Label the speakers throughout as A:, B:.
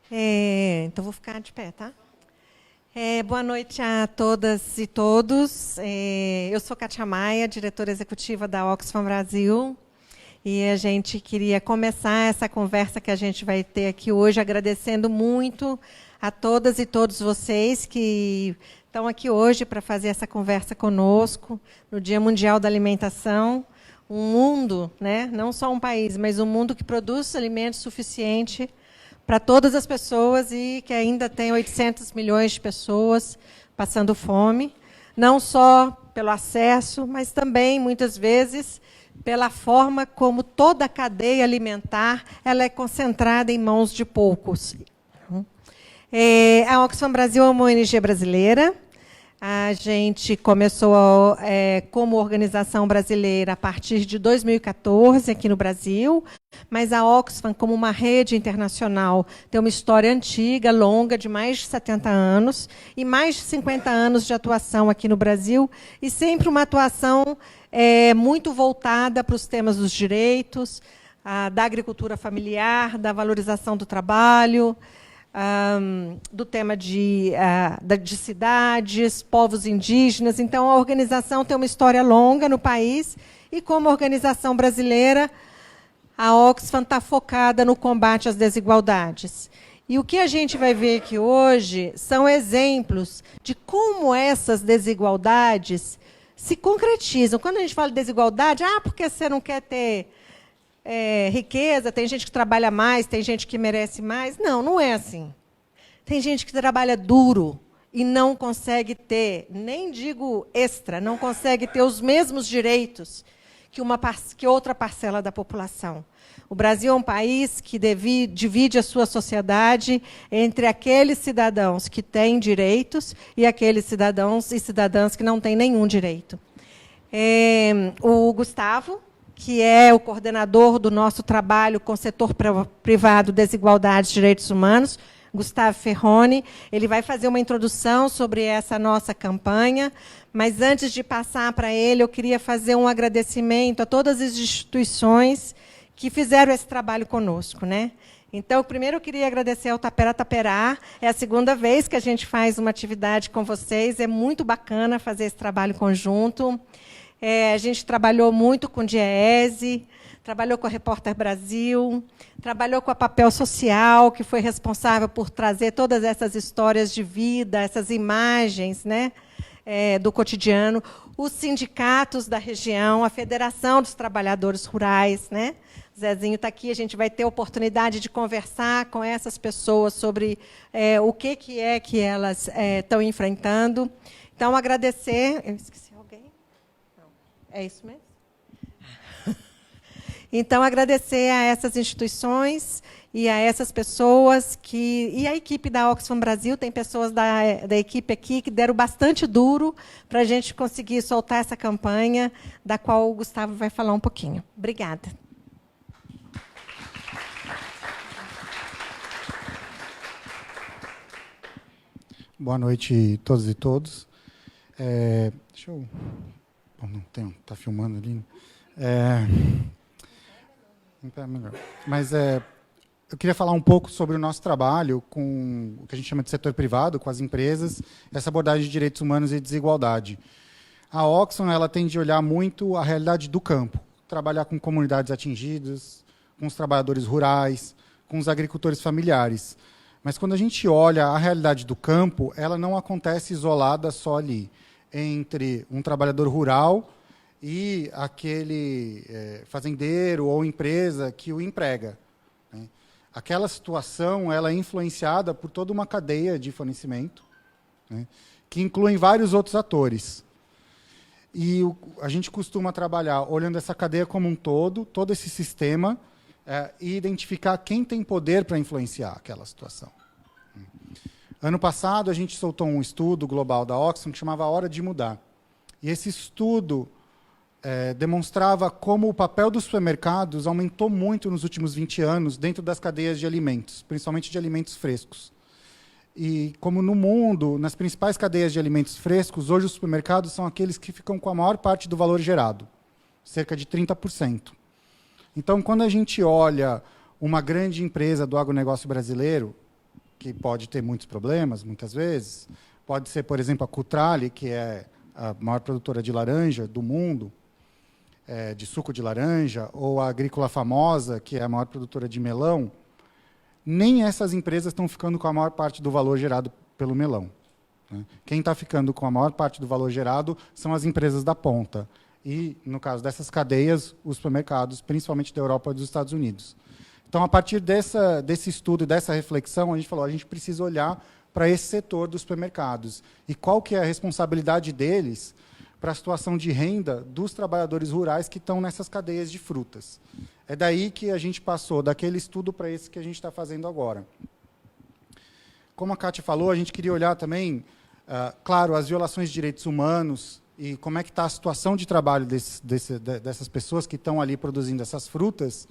A: Então, vou ficar de pé, tá? Boa noite a todas e todos. Eu sou Kátia Maia, diretora executiva da Oxfam Brasil. E a gente queria começar essa conversa que a gente vai ter aqui hoje, agradecendo muito a todas e todos vocês que estão aqui hoje para fazer essa conversa conosco, no Dia Mundial da Alimentação. Um mundo, né, não só um país, mas um mundo que produz alimentos suficiente para todas as pessoas e que ainda tem 800 milhões de pessoas passando fome, não só pelo acesso, mas também, muitas vezes, pela forma como toda a cadeia alimentar ela é concentrada em mãos de poucos. A Oxfam Brasil é uma ONG brasileira. A gente começou como organização brasileira a partir de 2014 aqui no Brasil, mas a Oxfam, como uma rede internacional, tem uma história antiga, longa, de mais de 70 anos, e mais de 50 anos de atuação aqui no Brasil, e sempre uma atuação muito voltada para os temas dos direitos, da agricultura familiar, da valorização do trabalho, do tema de cidades, povos indígenas. Então, a organização tem uma história longa no país e, como organização brasileira, a Oxfam está focada no combate às desigualdades. E o que a gente vai ver aqui hoje são exemplos de como essas desigualdades se concretizam. Quando a gente fala de desigualdade, porque você não quer ter riqueza, tem gente que trabalha mais, tem gente que merece mais. Não, não é assim. Tem gente que trabalha duro e não consegue ter, nem digo extra, não consegue ter os mesmos direitos que outra parcela da população. O Brasil é um país que divide a sua sociedade entre aqueles cidadãos que têm direitos e aqueles cidadãos e cidadãs que não têm nenhum direito. O Gustavo, que é o coordenador do nosso trabalho com o setor privado, desigualdades e direitos humanos, Gustavo Ferroni, ele vai fazer uma introdução sobre essa nossa campanha, mas antes de passar para ele, eu queria fazer um agradecimento a todas as instituições que fizeram esse trabalho conosco, né? Então, primeiro eu queria agradecer ao Tapera Taperá. É a segunda vez que a gente faz uma atividade com vocês, é muito bacana fazer esse trabalho conjunto. A gente trabalhou muito com o DIEESE, trabalhou com a Repórter Brasil, trabalhou com a Papel Social, que foi responsável por trazer todas essas histórias de vida, essas imagens, né, do cotidiano, os sindicatos da região, a Federação dos Trabalhadores Rurais, né? Zezinho está aqui, a gente vai ter a oportunidade de conversar com essas pessoas sobre o que é que elas estão enfrentando. Então, agradecer... Eu esqueci alguém? Não. É isso mesmo? Então, agradecer a essas instituições e a essas pessoas e a equipe da Oxfam Brasil, tem pessoas da equipe aqui que deram bastante duro para a gente conseguir soltar essa campanha, da qual o Gustavo vai falar um pouquinho. Obrigada.
B: Boa noite a todas e todos. Deixa eu... Bom, não tem, está filmando ali. Mas eu queria falar um pouco sobre o nosso trabalho com o que a gente chama de setor privado, com as empresas, essa abordagem de direitos humanos e desigualdade. A Oxfam ela tende a olhar muito a realidade do campo, trabalhar com comunidades atingidas, com os trabalhadores rurais, com os agricultores familiares. Mas, quando a gente olha a realidade do campo, ela não acontece isolada só ali, entre um trabalhador rural e aquele fazendeiro ou empresa que o emprega, né? Aquela situação ela é influenciada por toda uma cadeia de fornecimento, né, que inclui vários outros atores. E a gente costuma trabalhar olhando essa cadeia como um todo esse sistema, e identificar quem tem poder para influenciar aquela situação. Ano passado, a gente soltou um estudo global da Oxfam que chamava Hora de Mudar. E esse estudo demonstrava como o papel dos supermercados aumentou muito nos últimos 20 anos dentro das cadeias de alimentos, principalmente de alimentos frescos. E como no mundo, nas principais cadeias de alimentos frescos, hoje os supermercados são aqueles que ficam com a maior parte do valor gerado, cerca de 30%. Então, quando a gente olha uma grande empresa do agronegócio brasileiro, que pode ter muitos problemas, muitas vezes. Pode ser, por exemplo, a Cutrale, que é a maior produtora de laranja do mundo, de suco de laranja, ou a Agrícola Famosa, que é a maior produtora de melão. Nem essas empresas estão ficando com a maior parte do valor gerado pelo melão. Quem está ficando com a maior parte do valor gerado são as empresas da ponta. E, no caso dessas cadeias, os supermercados, principalmente da Europa e dos Estados Unidos. Então, a partir desse estudo e dessa reflexão, a gente falou, a gente precisa olhar para esse setor dos supermercados. E qual que é a responsabilidade deles para a situação de renda dos trabalhadores rurais que estão nessas cadeias de frutas. É daí que a gente passou daquele estudo para esse que a gente está fazendo agora. Como a Kátia falou, a gente queria olhar também, claro, as violações de direitos humanos e como é que está a situação de trabalho dessas pessoas que estão ali produzindo essas frutas,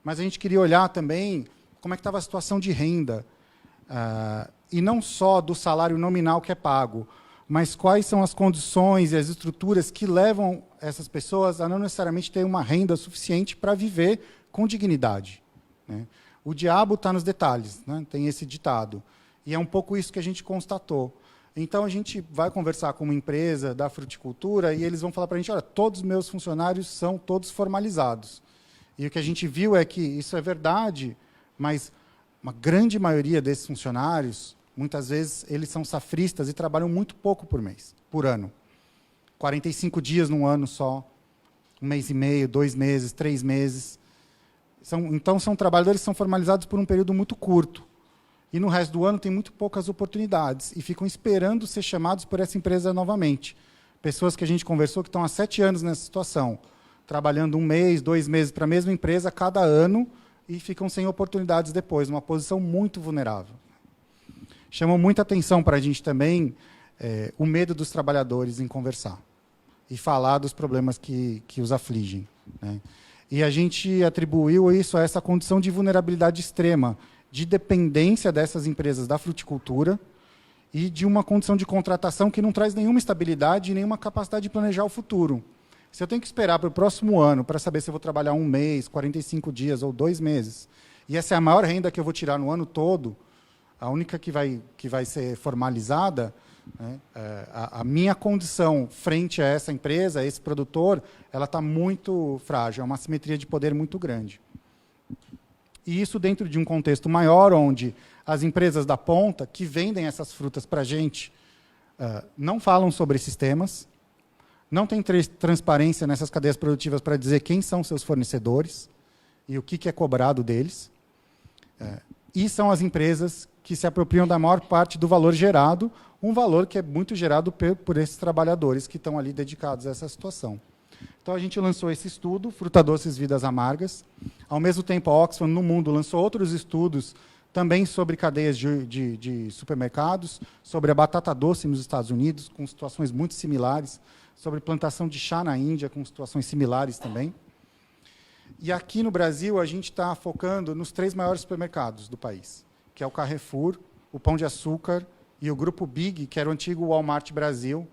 B: mas a gente queria olhar também como é que estava a situação de renda, e não só do salário nominal que é pago, mas quais são as condições e as estruturas que levam essas pessoas a não necessariamente ter uma renda suficiente para viver com dignidade. Né? O diabo está nos detalhes, né? Tem esse ditado. E é um pouco isso que a gente constatou. Então, a gente vai conversar com uma empresa da fruticultura e eles vão falar para a gente, olha, todos os meus funcionários são todos formalizados. E o que a gente viu é que isso é verdade, mas uma grande maioria desses funcionários, muitas vezes, eles são safristas e trabalham muito pouco por ano. 45 dias num ano só, 1 mês e meio, 2 meses, 3 meses. Então, são trabalhadores que são formalizados por um período muito curto. E no resto do ano tem muito poucas oportunidades e ficam esperando ser chamados por essa empresa novamente. Pessoas que a gente conversou que estão há 7 anos nessa situação, trabalhando 1 mês, 2 meses para a mesma empresa cada ano e ficam sem oportunidades depois, numa posição muito vulnerável. Chamou muita atenção para a gente também o medo dos trabalhadores em conversar e falar dos problemas que os afligem. Né? E a gente atribuiu isso a essa condição de vulnerabilidade extrema, de dependência dessas empresas da fruticultura e de uma condição de contratação que não traz nenhuma estabilidade e nenhuma capacidade de planejar o futuro. Se eu tenho que esperar para o próximo ano para saber se eu vou trabalhar 1 mês, 45 dias ou 2 meses, e essa é a maior renda que eu vou tirar no ano todo, a única que vai ser formalizada, né, a minha condição frente a essa empresa, a esse produtor, ela está muito frágil, é uma assimetria de poder muito grande. E isso dentro de um contexto maior, onde as empresas da ponta, que vendem essas frutas para a gente, não falam sobre esses temas, não tem transparência nessas cadeias produtivas para dizer quem são seus fornecedores e o que é cobrado deles. E são as empresas que se apropriam da maior parte do valor gerado, um valor que é muito gerado por esses trabalhadores que estão ali dedicados a essa situação. Então, a gente lançou esse estudo, Fruta Doces Vidas Amargas. Ao mesmo tempo, a Oxfam, no mundo, lançou outros estudos também sobre cadeias de supermercados, sobre a batata doce nos Estados Unidos, com situações muito similares, sobre plantação de chá na Índia, com situações similares também. E aqui no Brasil, a gente está focando nos 3 maiores supermercados do país, que é o Carrefour, o Pão de Açúcar e o Grupo Big, que era o antigo Walmart Brasil,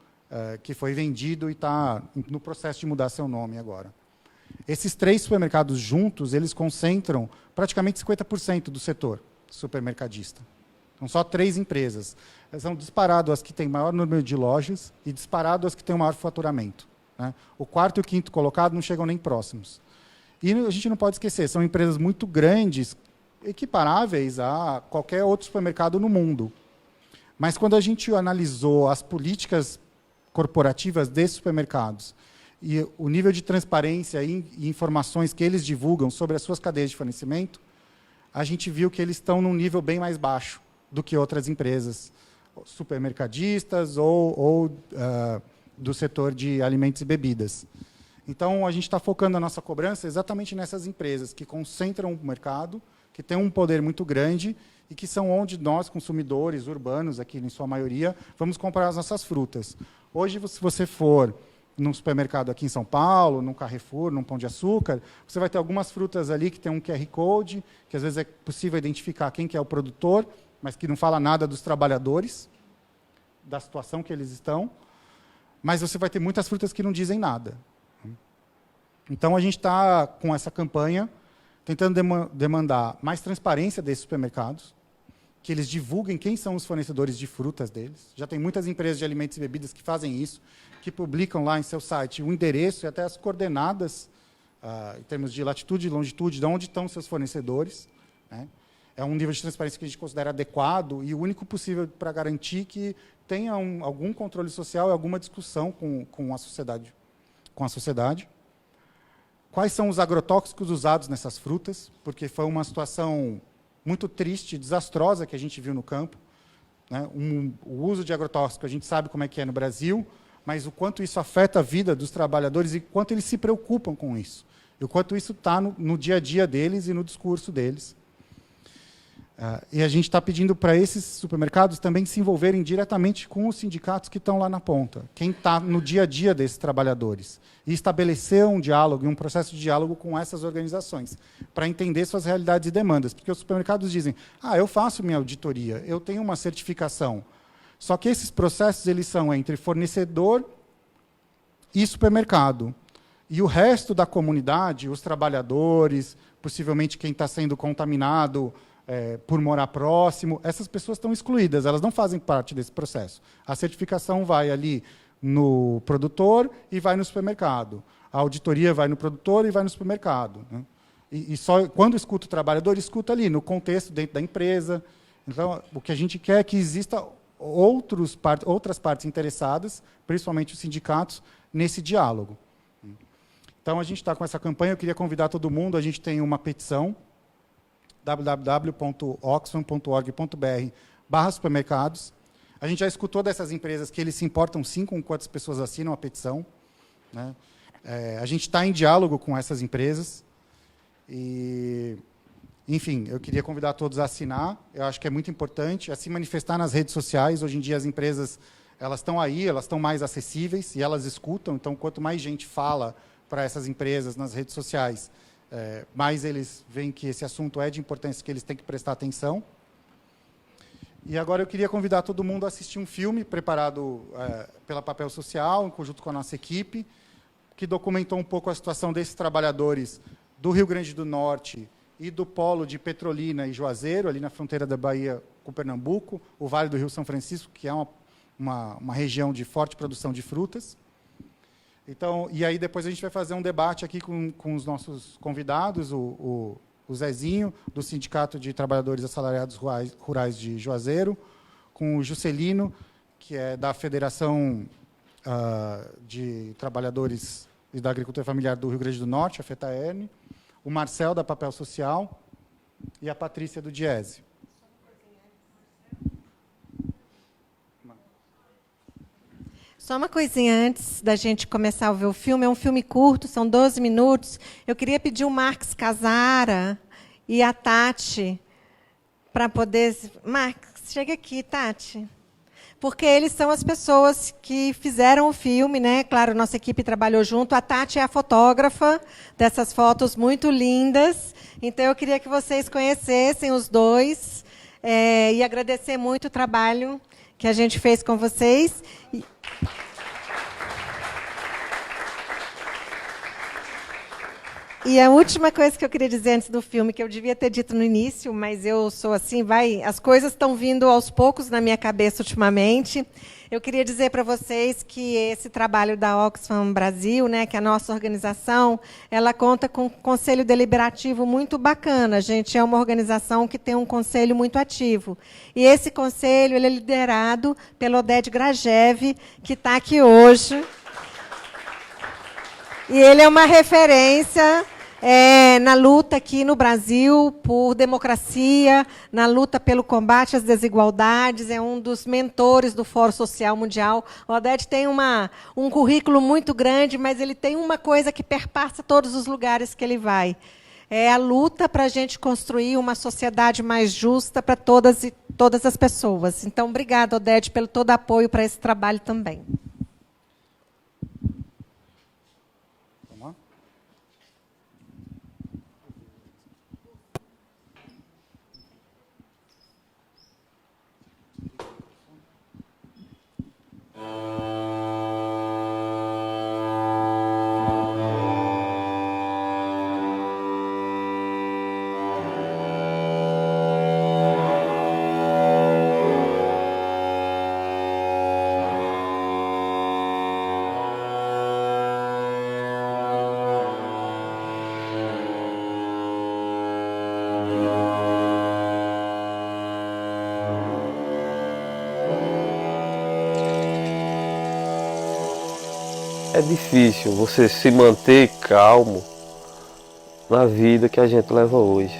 B: que foi vendido e está no processo de mudar seu nome agora. Esses 3 supermercados juntos, eles concentram praticamente 50% do setor supermercadista. São só 3 empresas. Elas são disparado as que têm maior número de lojas e disparado as que têm o maior faturamento. Né? O 4º e o 5º colocado não chegam nem próximos. E a gente não pode esquecer, são empresas muito grandes, equiparáveis a qualquer outro supermercado no mundo. Mas quando a gente analisou as políticas corporativas desses supermercados e o nível de transparência e informações que eles divulgam sobre as suas cadeias de fornecimento, a gente viu que eles estão num nível bem mais baixo do que outras empresas supermercadistas ou do setor de alimentos e bebidas. Então, a gente está focando a nossa cobrança exatamente nessas empresas que concentram o mercado, que têm um poder muito grande e que são onde nós, consumidores urbanos, aqui em sua maioria, vamos comprar as nossas frutas. Hoje, se você for num supermercado aqui em São Paulo, num Carrefour, num Pão de Açúcar, você vai ter algumas frutas ali que tem um QR Code, que às vezes é possível identificar quem que é o produtor, mas que não fala nada dos trabalhadores, da situação que eles estão. Mas você vai ter muitas frutas que não dizem nada. Então, a gente está com essa campanha tentando demandar mais transparência desses supermercados, que eles divulguem quem são os fornecedores de frutas deles. Já tem muitas empresas de alimentos e bebidas que fazem isso, que publicam lá em seu site o endereço e até as coordenadas, em termos de latitude e longitude, de onde estão seus fornecedores, né? É um nível de transparência que a gente considera adequado e o único possível para garantir que tenha algum controle social e alguma discussão com a sociedade. Quais são os agrotóxicos usados nessas frutas? Porque foi uma situação muito triste, desastrosa que a gente viu no campo, né? O uso de agrotóxico, a gente sabe como é que é no Brasil, mas o quanto isso afeta a vida dos trabalhadores e quanto eles se preocupam com isso. E o quanto isso está no dia a dia deles e no discurso deles. E a gente está pedindo para esses supermercados também se envolverem diretamente com os sindicatos que estão lá na ponta, quem está no dia a dia desses trabalhadores, e estabelecer um diálogo, um processo de diálogo com essas organizações, para entender suas realidades e demandas. Porque os supermercados dizem, eu faço minha auditoria, eu tenho uma certificação. Só que esses processos eles são entre fornecedor e supermercado. E o resto da comunidade, os trabalhadores, possivelmente quem está sendo contaminado por morar próximo, essas pessoas estão excluídas, elas não fazem parte desse processo. A certificação vai ali no produtor e vai no supermercado. A auditoria vai no produtor e vai no supermercado, né? E só quando escuta o trabalhador, escuta ali, no contexto, dentro da empresa. Então, o que a gente quer é que exista outras partes interessadas, principalmente os sindicatos, nesse diálogo. Então, a gente está com essa campanha, eu queria convidar todo mundo, a gente tem uma petição, www.oxfam.org.br/supermercados. A gente já escutou dessas empresas que eles se importam sim com quantas pessoas assinam a petição, né? A gente está em diálogo com essas empresas. E, enfim, eu queria convidar todos a assinar. Eu acho que é muito importante a se manifestar nas redes sociais. Hoje em dia as empresas elas estão aí, elas estão mais acessíveis e elas escutam. Então, quanto mais gente fala para essas empresas nas redes sociais, mais eles veem que esse assunto é de importância, que eles têm que prestar atenção. E agora eu queria convidar todo mundo a assistir um filme preparado pela Papel Social, em conjunto com a nossa equipe, que documentou um pouco a situação desses trabalhadores do Rio Grande do Norte e do polo de Petrolina e Juazeiro, ali na fronteira da Bahia com Pernambuco, o Vale do Rio São Francisco, que é uma região de forte produção de frutas. Então, e aí depois a gente vai fazer um debate aqui com os nossos convidados, o Zezinho, do Sindicato de Trabalhadores Assalariados Rurais de Juazeiro, com o Juscelino, que é da Federação de Trabalhadores e da Agricultura Familiar do Rio Grande do Norte, a FETAERN, o Marcel, da Papel Social, e a Patrícia, do Diese.
A: Só uma coisinha antes da gente começar a ver o filme. É um filme curto, são 12 minutos. Eu queria pedir o Marcos Casara e a Tati para poder... Marcos, chega aqui, Tati. Porque eles são as pessoas que fizeram o filme, né? Claro, nossa equipe trabalhou junto. A Tati é a fotógrafa dessas fotos muito lindas. Então, eu queria que vocês conhecessem os dois e agradecer muito o trabalho que a gente fez com vocês. E a última coisa que eu queria dizer antes do filme, que eu devia ter dito no início, mas eu sou assim, as coisas estão vindo aos poucos na minha cabeça ultimamente. Eu queria dizer para vocês que esse trabalho da Oxfam Brasil, né, que é a nossa organização, ela conta com um conselho deliberativo muito bacana. A gente é uma organização que tem um conselho muito ativo. E esse conselho ele é liderado pelo Oded Grajev, que está aqui hoje. E ele é uma referência na luta aqui no Brasil por democracia, na luta pelo combate às desigualdades, é um dos mentores do Fórum Social Mundial. O Oded tem um currículo muito grande, mas ele tem uma coisa que perpassa todos os lugares que ele vai. É a luta para a gente construir uma sociedade mais justa para todas as pessoas. Então, obrigada, Oded, pelo todo apoio para esse trabalho também.
C: É difícil você se manter calmo na vida que a gente leva hoje.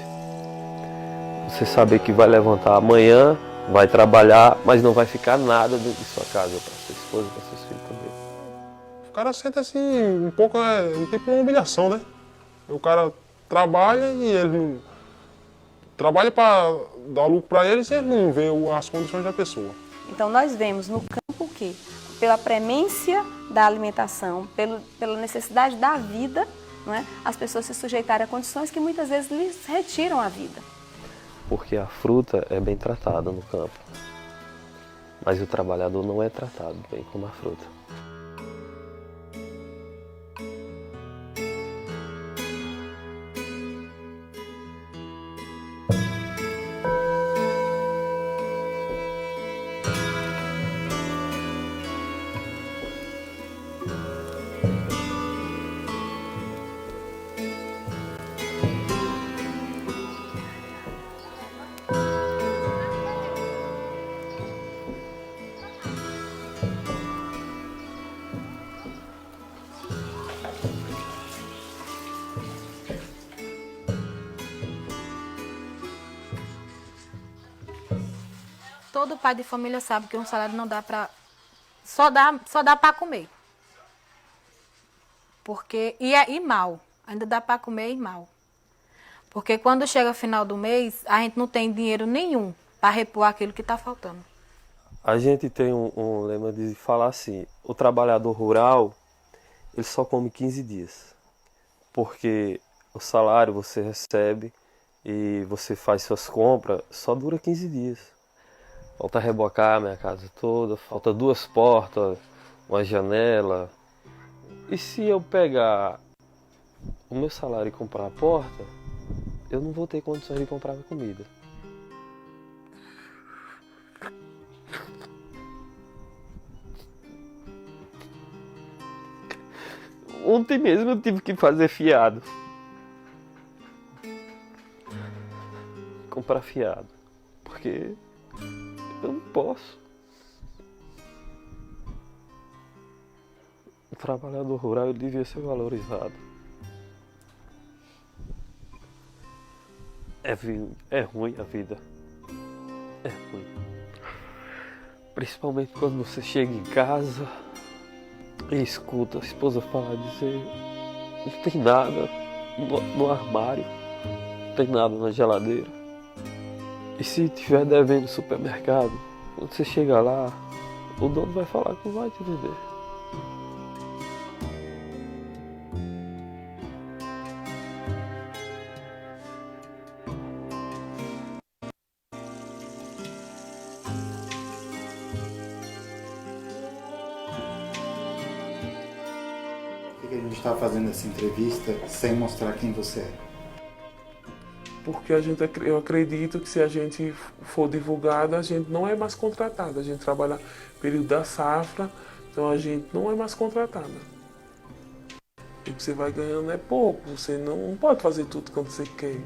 C: Você saber que vai levantar amanhã, vai trabalhar, mas não vai ficar nada dentro de sua casa para sua esposa, para seus filhos também.
D: O cara sente assim, um pouco, tipo uma humilhação, né? O cara trabalha e ele trabalha para dar lucro para eles e ele não vê as condições da pessoa.
E: Então nós vemos no campo o quê? Pela premência da alimentação, pela necessidade da vida, não é? As pessoas se sujeitarem a condições que muitas vezes lhes retiram a vida.
C: Porque a fruta é bem tratada no campo, mas o trabalhador não é tratado bem como a fruta.
F: Todo pai de família sabe que um salário não dá para... Só dá para comer. Porque... E mal. Ainda dá para comer e mal. Porque quando chega o final do mês, a gente não tem dinheiro nenhum para repor aquilo que está faltando.
C: A gente tem um lema de falar assim, o trabalhador rural, ele só come 15 dias. Porque o salário você recebe e você faz suas compras, só dura 15 dias. Falta rebocar a minha casa toda, falta 2 portas, uma janela. E se eu pegar o meu salário e comprar a porta, eu não vou ter condições de comprar minha comida. Ontem mesmo eu tive que fazer fiado. Comprar fiado. Porque eu não posso. O trabalhador rural ele devia ser valorizado. É ruim a vida. É ruim. Principalmente quando você chega em casa e escuta a esposa falar, dizer: não tem nada no armário, não tem nada na geladeira. E se estiver devendo no supermercado, quando você chega lá, o dono vai falar que não vai te vender.
B: Por que a gente está fazendo essa entrevista sem mostrar quem você é?
G: Porque eu acredito que se a gente for divulgado, a gente não é mais contratada. A gente trabalha período da safra, então a gente não é mais contratada. E o que você vai ganhando é pouco, você não pode fazer tudo quando você quer.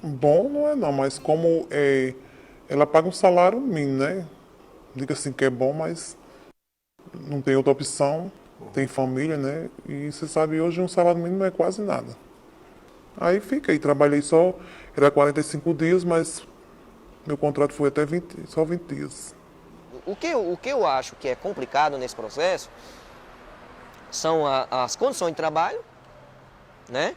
D: Bom não é não, mas como ela paga um salário mínimo, né? Diga assim que é bom, mas não tem outra opção, tem família, né? E você sabe, hoje um salário mínimo é quase nada. Aí fiquei, trabalhei era 45 dias, mas meu contrato foi até só 20 dias.
H: O que eu acho que é complicado nesse processo são as condições de trabalho, né?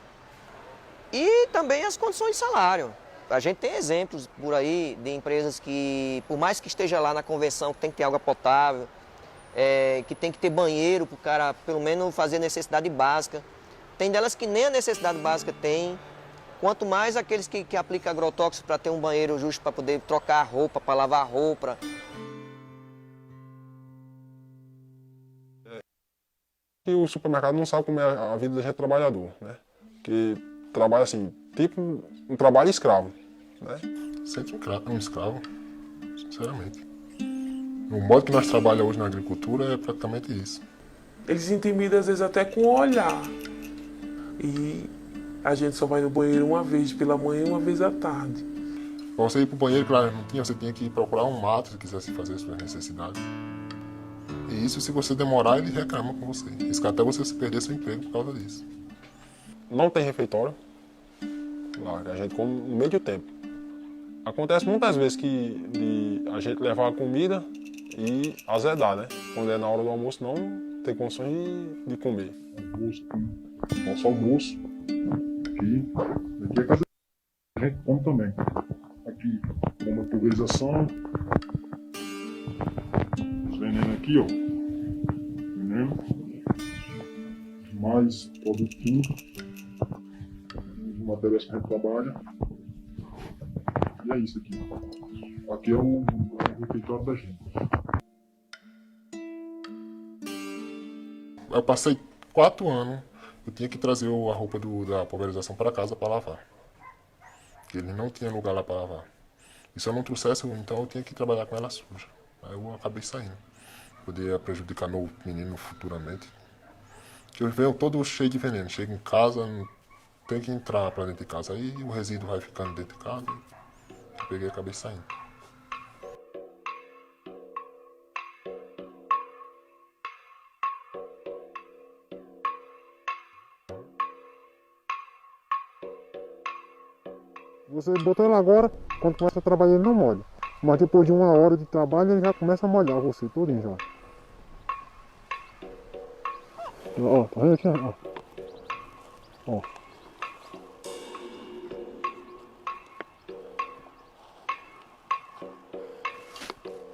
H: E também as condições de salário. A gente tem exemplos por aí de empresas que, por mais que esteja lá na convenção, que tem que ter água potável, que tem que ter banheiro para o cara, pelo menos, fazer necessidade básica. Tem delas que nem a necessidade básica tem, quanto mais aqueles que aplicam agrotóxico para ter um banheiro justo para poder trocar a roupa, para lavar a roupa.
D: E o supermercado não sabe como é a vida do trabalhador, né? Que trabalha assim, tipo um trabalho escravo, né?
I: Sente um escravo, sinceramente. O modo que nós trabalhamos hoje na agricultura é praticamente isso.
G: Eles intimidam às vezes até com o olhar. E a gente só vai no banheiro uma vez pela manhã e uma vez à tarde.
I: Para você ir para o banheiro, claro, não tinha, você tinha que procurar um mato se quisesse fazer suas necessidades. E isso, se você demorar, ele reclama com você. Risca até você se perder seu emprego por causa disso.
J: Não tem refeitório. Lá, a gente come no meio do tempo. Acontece muitas vezes de a gente levar a comida e azedar, né? Quando é na hora do almoço, não tem condições de comer.
I: Almoço, nosso almoço. Aqui é casa. A gente come também. Aqui, como a pulverização. Os venenos aqui, ó. Veneno. Mais produto químico. As matérias que a gente trabalha. E é isso aqui. Aqui é o refeitório da gente. Eu passei 4 anos, eu tinha que trazer a roupa da pulverização para casa para lavar. Ele não tinha lugar lá para lavar. E se eu não trouxesse, então eu tinha que trabalhar com ela suja. Aí eu acabei saindo. Poderia prejudicar meu menino futuramente. Que eu venho todo cheio de veneno. Chego em casa, tem que entrar para dentro de casa. Aí o resíduo vai ficando dentro de casa. Eu peguei e acabei saindo.
K: Você botou ele agora, quando começa a trabalhar ele não molha. Mas depois de 1 hora de trabalho ele já começa a molhar você, todinho já. Ó, tá vendo aqui? Ó.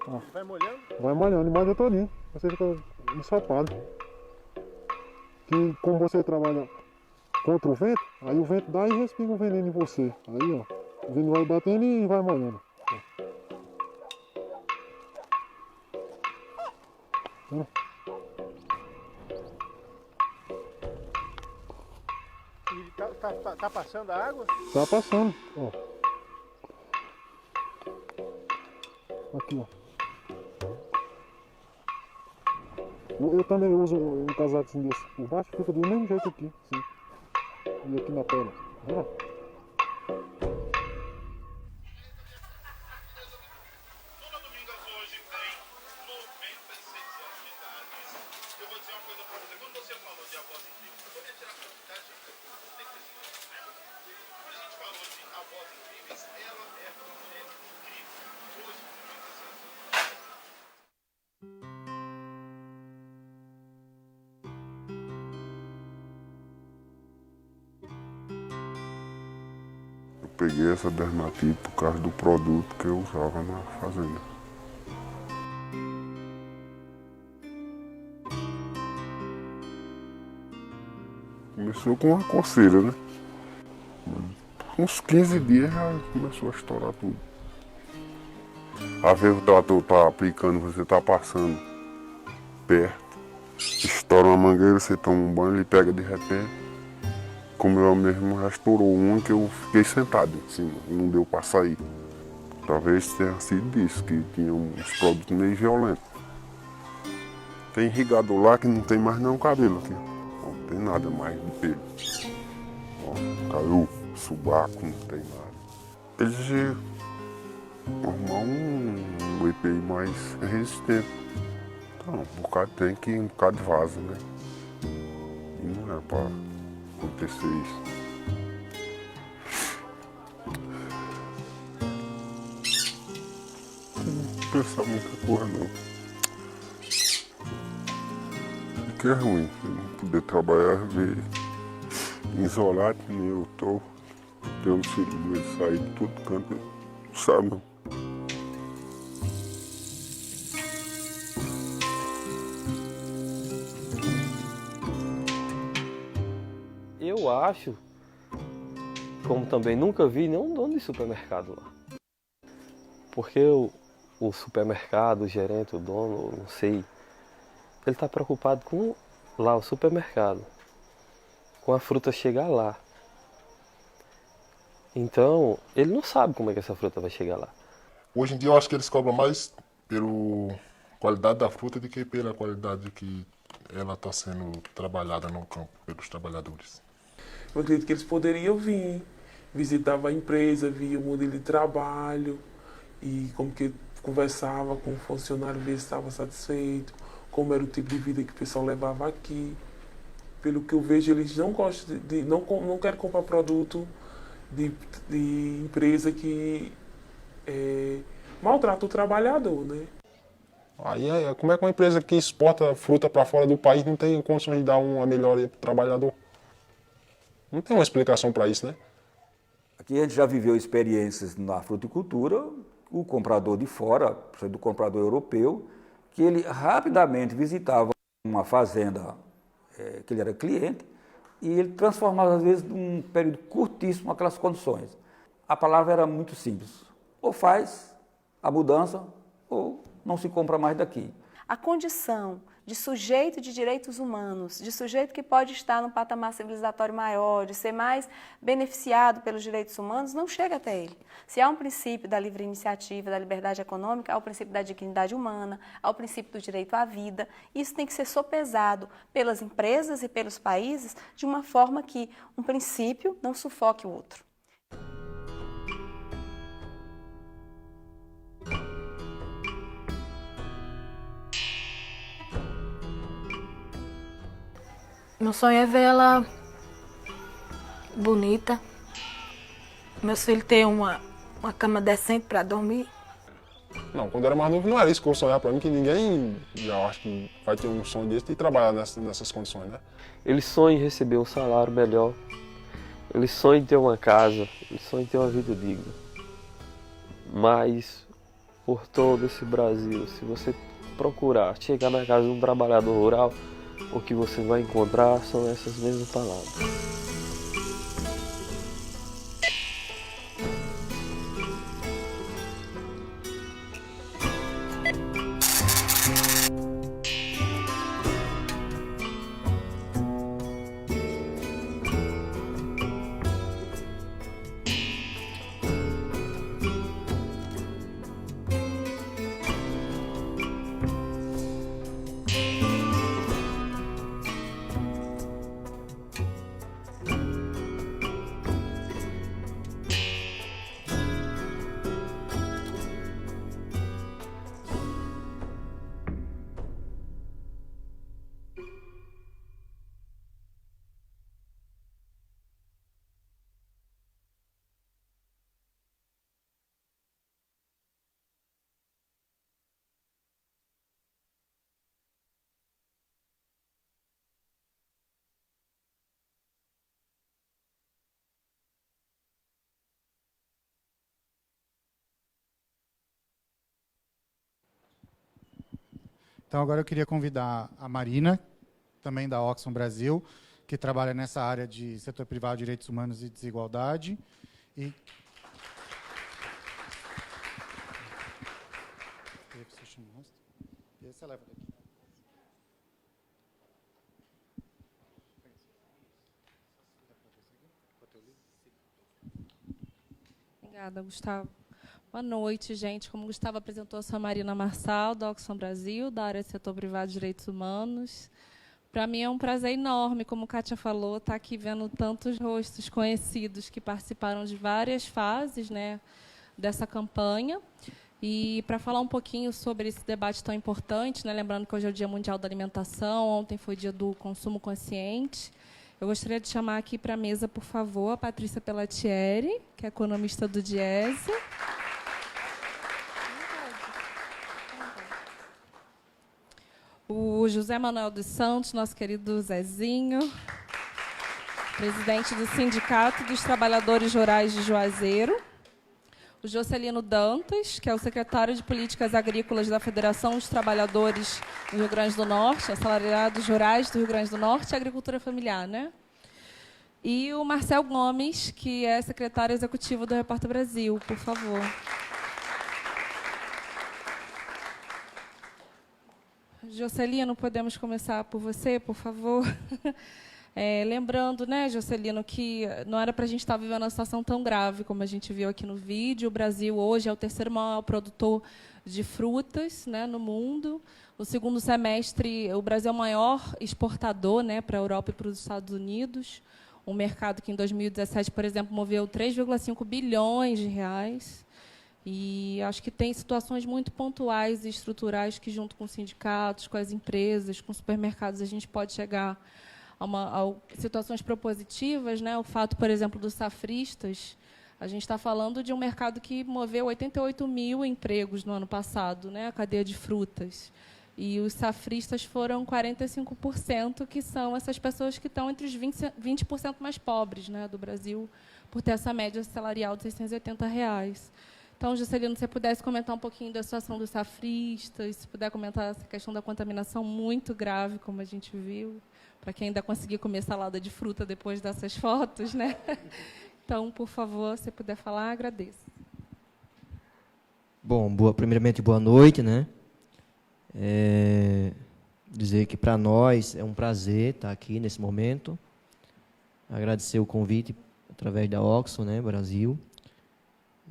K: Ó.
J: Vai molhando?
K: Vai molhando e molha todinho. Você fica ensopado. Que como você trabalha contra o vento, aí o vento dá e respinga o veneno em você. Aí, ó, o veneno vai batendo e vai molhando. Ó.
J: E tá passando a água?
K: Tá passando, ó. Aqui, ó. Eu também uso um casaquinho desse por baixo, fica do mesmo jeito aqui, sim. E aqui na perna. Ó.
L: Peguei essa dermatite por causa do produto que eu usava na fazenda. Começou com uma coceira, né? Uns 15 dias já começou a estourar tudo. Às vezes o trator tá aplicando, você tá passando perto, estoura uma mangueira, você toma um banho, ele pega de repente. Como eu mesmo já estourou um que eu fiquei sentado em cima, não deu para sair. Talvez tenha sido disso, que tinha uns produtos meio violentos. Tem irrigador lá que não tem mais nenhum cabelo aqui. Não tem nada mais de pelo. Ó, caiu, subaco, não tem nada. Eles arrumar um EPI mais resistente. Então, um bocado tem que ir um bocado de vaso, né? E não é para acontecer isso. Não pensar muita coisa não. O que é ruim, você não poder trabalhar, ver isolado, que nem eu tô. Ter um filho ele sair de todo canto, sabe não?
C: Eu acho, como também nunca vi nenhum dono de supermercado lá. Porque o supermercado, o gerente, o dono, não sei, ele está preocupado com lá o supermercado, com a fruta chegar lá. Então, ele não sabe como é que essa fruta vai chegar lá.
I: Hoje em dia eu acho que eles cobram mais pela qualidade da fruta do que pela qualidade que ela está sendo trabalhada no campo pelos trabalhadores.
G: Eu acredito que eles poderiam vir, visitava a empresa, via o modelo de trabalho e como que conversava com o funcionário, ver se estava satisfeito, como era o tipo de vida que o pessoal levava aqui. Pelo que eu vejo, eles não gostam não querem comprar produto de empresa que maltrata o trabalhador, né?
J: Aí, como é que uma empresa que exporta fruta para fora do país não tem condições de dar uma melhoria para o trabalhador? Não tem uma explicação para isso, né?
M: Aqui a gente já viveu experiências na fruticultura, o comprador de fora, do comprador europeu, que ele rapidamente visitava uma fazenda que ele era cliente e ele transformava, às vezes, num período curtíssimo aquelas condições. A palavra era muito simples. Ou faz a mudança ou não se compra mais daqui.
E: A condição de sujeito de direitos humanos, de sujeito que pode estar num patamar civilizatório maior, de ser mais beneficiado pelos direitos humanos, não chega até ele. Se há um princípio da livre iniciativa, da liberdade econômica, há o princípio da dignidade humana, há o princípio do direito à vida. Isso tem que ser sopesado pelas empresas e pelos países de uma forma que um princípio não sufoque o outro.
F: Meu sonho é ver ela bonita, meus filhos ter uma cama decente para dormir.
J: Não, quando eu era mais novo não era isso que eu sonhava para mim, que ninguém, eu acho que vai ter um sonho desse de trabalhar nessas condições, né?
C: Eles sonham em receber um salário melhor, eles sonham em ter uma casa, eles sonham em ter uma vida digna. Mas, por todo esse Brasil, se você procurar chegar na casa de um trabalhador rural, o que você vai encontrar são essas mesmas palavras.
B: Então, agora eu queria convidar a Marina, também da Oxfam Brasil, que trabalha nessa área de setor privado, direitos humanos e desigualdade. E esse leva daqui.
N: Obrigada, Gustavo. Boa noite, gente. Como o Gustavo apresentou, eu sou a Marina Marçal, da Oxfam Brasil, da área de setor privado de direitos humanos. Para mim é um prazer enorme, como a Kátia falou, estar aqui vendo tantos rostos conhecidos que participaram de várias fases, né, dessa campanha. E para falar um pouquinho sobre esse debate tão importante, né, lembrando que hoje é o Dia Mundial da Alimentação, ontem foi o Dia do Consumo Consciente, eu gostaria de chamar aqui para a mesa, por favor, a Patrícia Pellatieri, que é economista do Diese. O José Manuel dos Santos, nosso querido Zezinho, presidente do Sindicato dos Trabalhadores Rurais de Juazeiro. O Jocelino Dantas, que é o secretário de Políticas Agrícolas da Federação dos Trabalhadores do Rio Grande do Norte, assalariados rurais do Rio Grande do Norte e Agricultura Familiar, né? E o Marcel Gomes, que é secretário executivo do Repórter Brasil, por favor. Jocelino, podemos começar por você, por favor? Lembrando, né, Jocelino, que não era para a gente estar vivendo uma situação tão grave como a gente viu aqui no vídeo. O Brasil hoje é o terceiro maior produtor de frutas, né, no mundo. No segundo semestre, o Brasil é o maior exportador, né, para a Europa e para os Estados Unidos. Um mercado que, em 2017, por exemplo, moveu 3,5 bilhões de reais. E acho que tem situações muito pontuais e estruturais que, junto com os sindicatos, com as empresas, com os supermercados, a gente pode chegar a situações propositivas, né? O fato, por exemplo, dos safristas, a gente está falando de um mercado que moveu 88 mil empregos no ano passado, né? A cadeia de frutas. E os safristas foram 45%, que são essas pessoas que estão entre os 20% mais pobres, né, do Brasil, por ter essa média salarial de R$ 680. Então, Juscelino, se você pudesse comentar um pouquinho da situação dos safristas, se puder comentar essa questão da contaminação muito grave, como a gente viu, para quem ainda conseguir comer salada de fruta depois dessas fotos, né? Então, por favor, se puder falar, agradeço.
O: Bom, primeiramente, boa noite, né? Dizer que para nós é um prazer estar aqui nesse momento, agradecer o convite através da Oxfam, né, Brasil,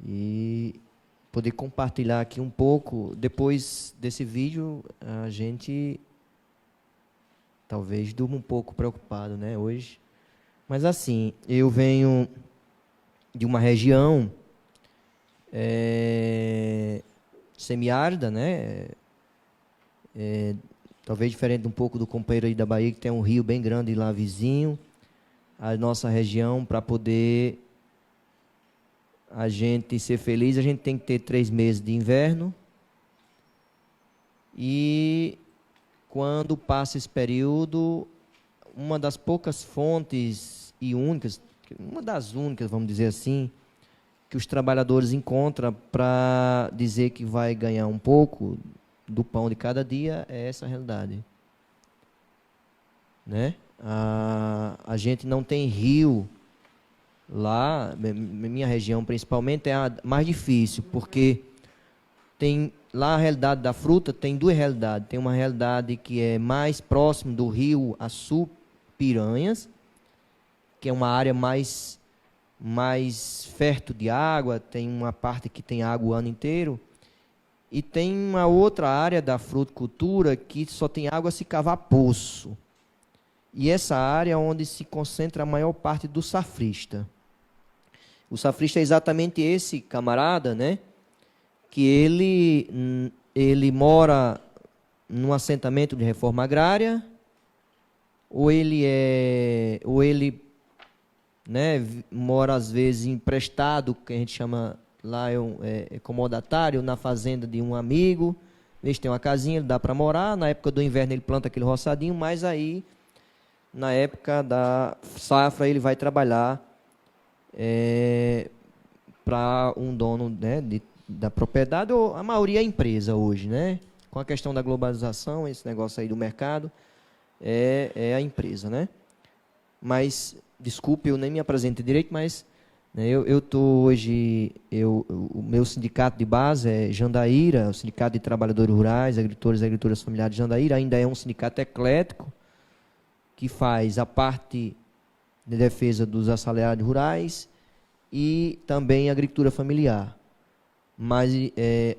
O: e poder compartilhar aqui um pouco. Depois desse vídeo, a gente talvez durma um pouco preocupado, né, hoje. Mas assim, eu venho de uma região semiárida, né? Talvez diferente um pouco do companheiro aí da Bahia, que tem um rio bem grande lá vizinho. A nossa região, para poder a gente ser feliz, a gente tem que ter 3 meses de inverno. E quando passa esse período, uma das poucas fontes e únicas, uma das únicas, vamos dizer assim, que os trabalhadores encontram para dizer que vai ganhar um pouco do pão de cada dia, é essa a realidade, né? A gente não tem rio lá, minha região principalmente é a mais difícil, porque tem lá a realidade da fruta, tem 2 realidades. Tem uma realidade que é mais próximo do rio Açu Piranhas, que é uma área mais fértil de água, tem uma parte que tem água o ano inteiro. E tem uma outra área da fruticultura que só tem água se cavar poço. E essa área é onde se concentra a maior parte do safrista. O safrista é exatamente esse camarada, né? Que ele mora num assentamento de reforma agrária, ou ele né, mora às vezes emprestado, que a gente chama lá é comodatário, na fazenda de um amigo. Eles têm uma casinha, ele dá para morar. Na época do inverno ele planta aquele roçadinho, mas aí, na época da safra, ele vai trabalhar para um dono, né, da propriedade, ou a maioria é empresa hoje, né? Com a questão da globalização, esse negócio aí do mercado, é a empresa, né? Mas, desculpe, eu nem me apresentei direito, mas eu estou hoje, o meu sindicato de base é Jandaíra, o Sindicato de Trabalhadores Rurais, Agricultores e Agricultoras Familiares de Jandaíra, ainda é um sindicato eclético, que faz a parte de defesa dos assalariados rurais e também a agricultura familiar. Mas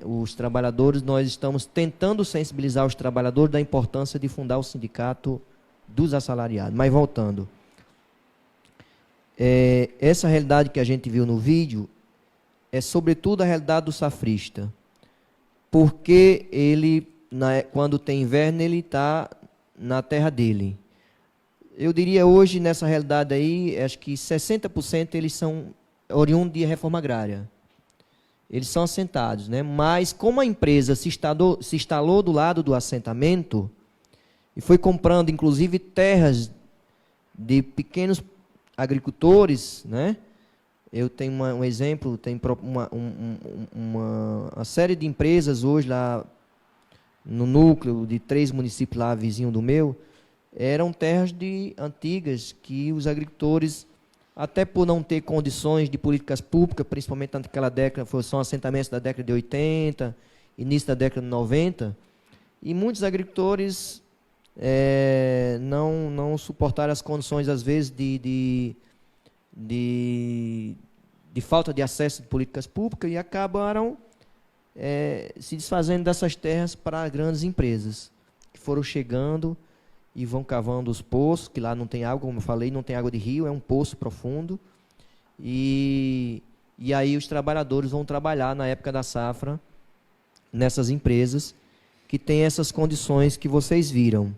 O: os trabalhadores, nós estamos tentando sensibilizar os trabalhadores da importância de fundar o sindicato dos assalariados. Mas voltando, essa realidade que a gente viu no vídeo é sobretudo a realidade do safrista, porque ele, quando tem inverno, ele está na terra dele. Eu diria hoje, nessa realidade aí, acho que 60% eles são oriundos de reforma agrária. Eles são assentados, né? Mas como a empresa se instalou do lado do assentamento e foi comprando, inclusive, terras de pequenos agricultores, né? Eu tenho um exemplo, tem uma série de empresas hoje lá no núcleo de 3 municípios lá vizinho do meu, eram terras antigas que os agricultores, até por não ter condições de políticas públicas, principalmente naquela década, são assentamentos da década de 80, início da década de 90, e muitos agricultores não suportaram as condições, às vezes, de falta de acesso de políticas públicas, e acabaram se desfazendo dessas terras para grandes empresas, que foram chegando e vão cavando os poços, que lá não tem água, como eu falei, não tem água de rio, é um poço profundo, e e aí os trabalhadores vão trabalhar na época da safra nessas empresas que têm essas condições que vocês viram.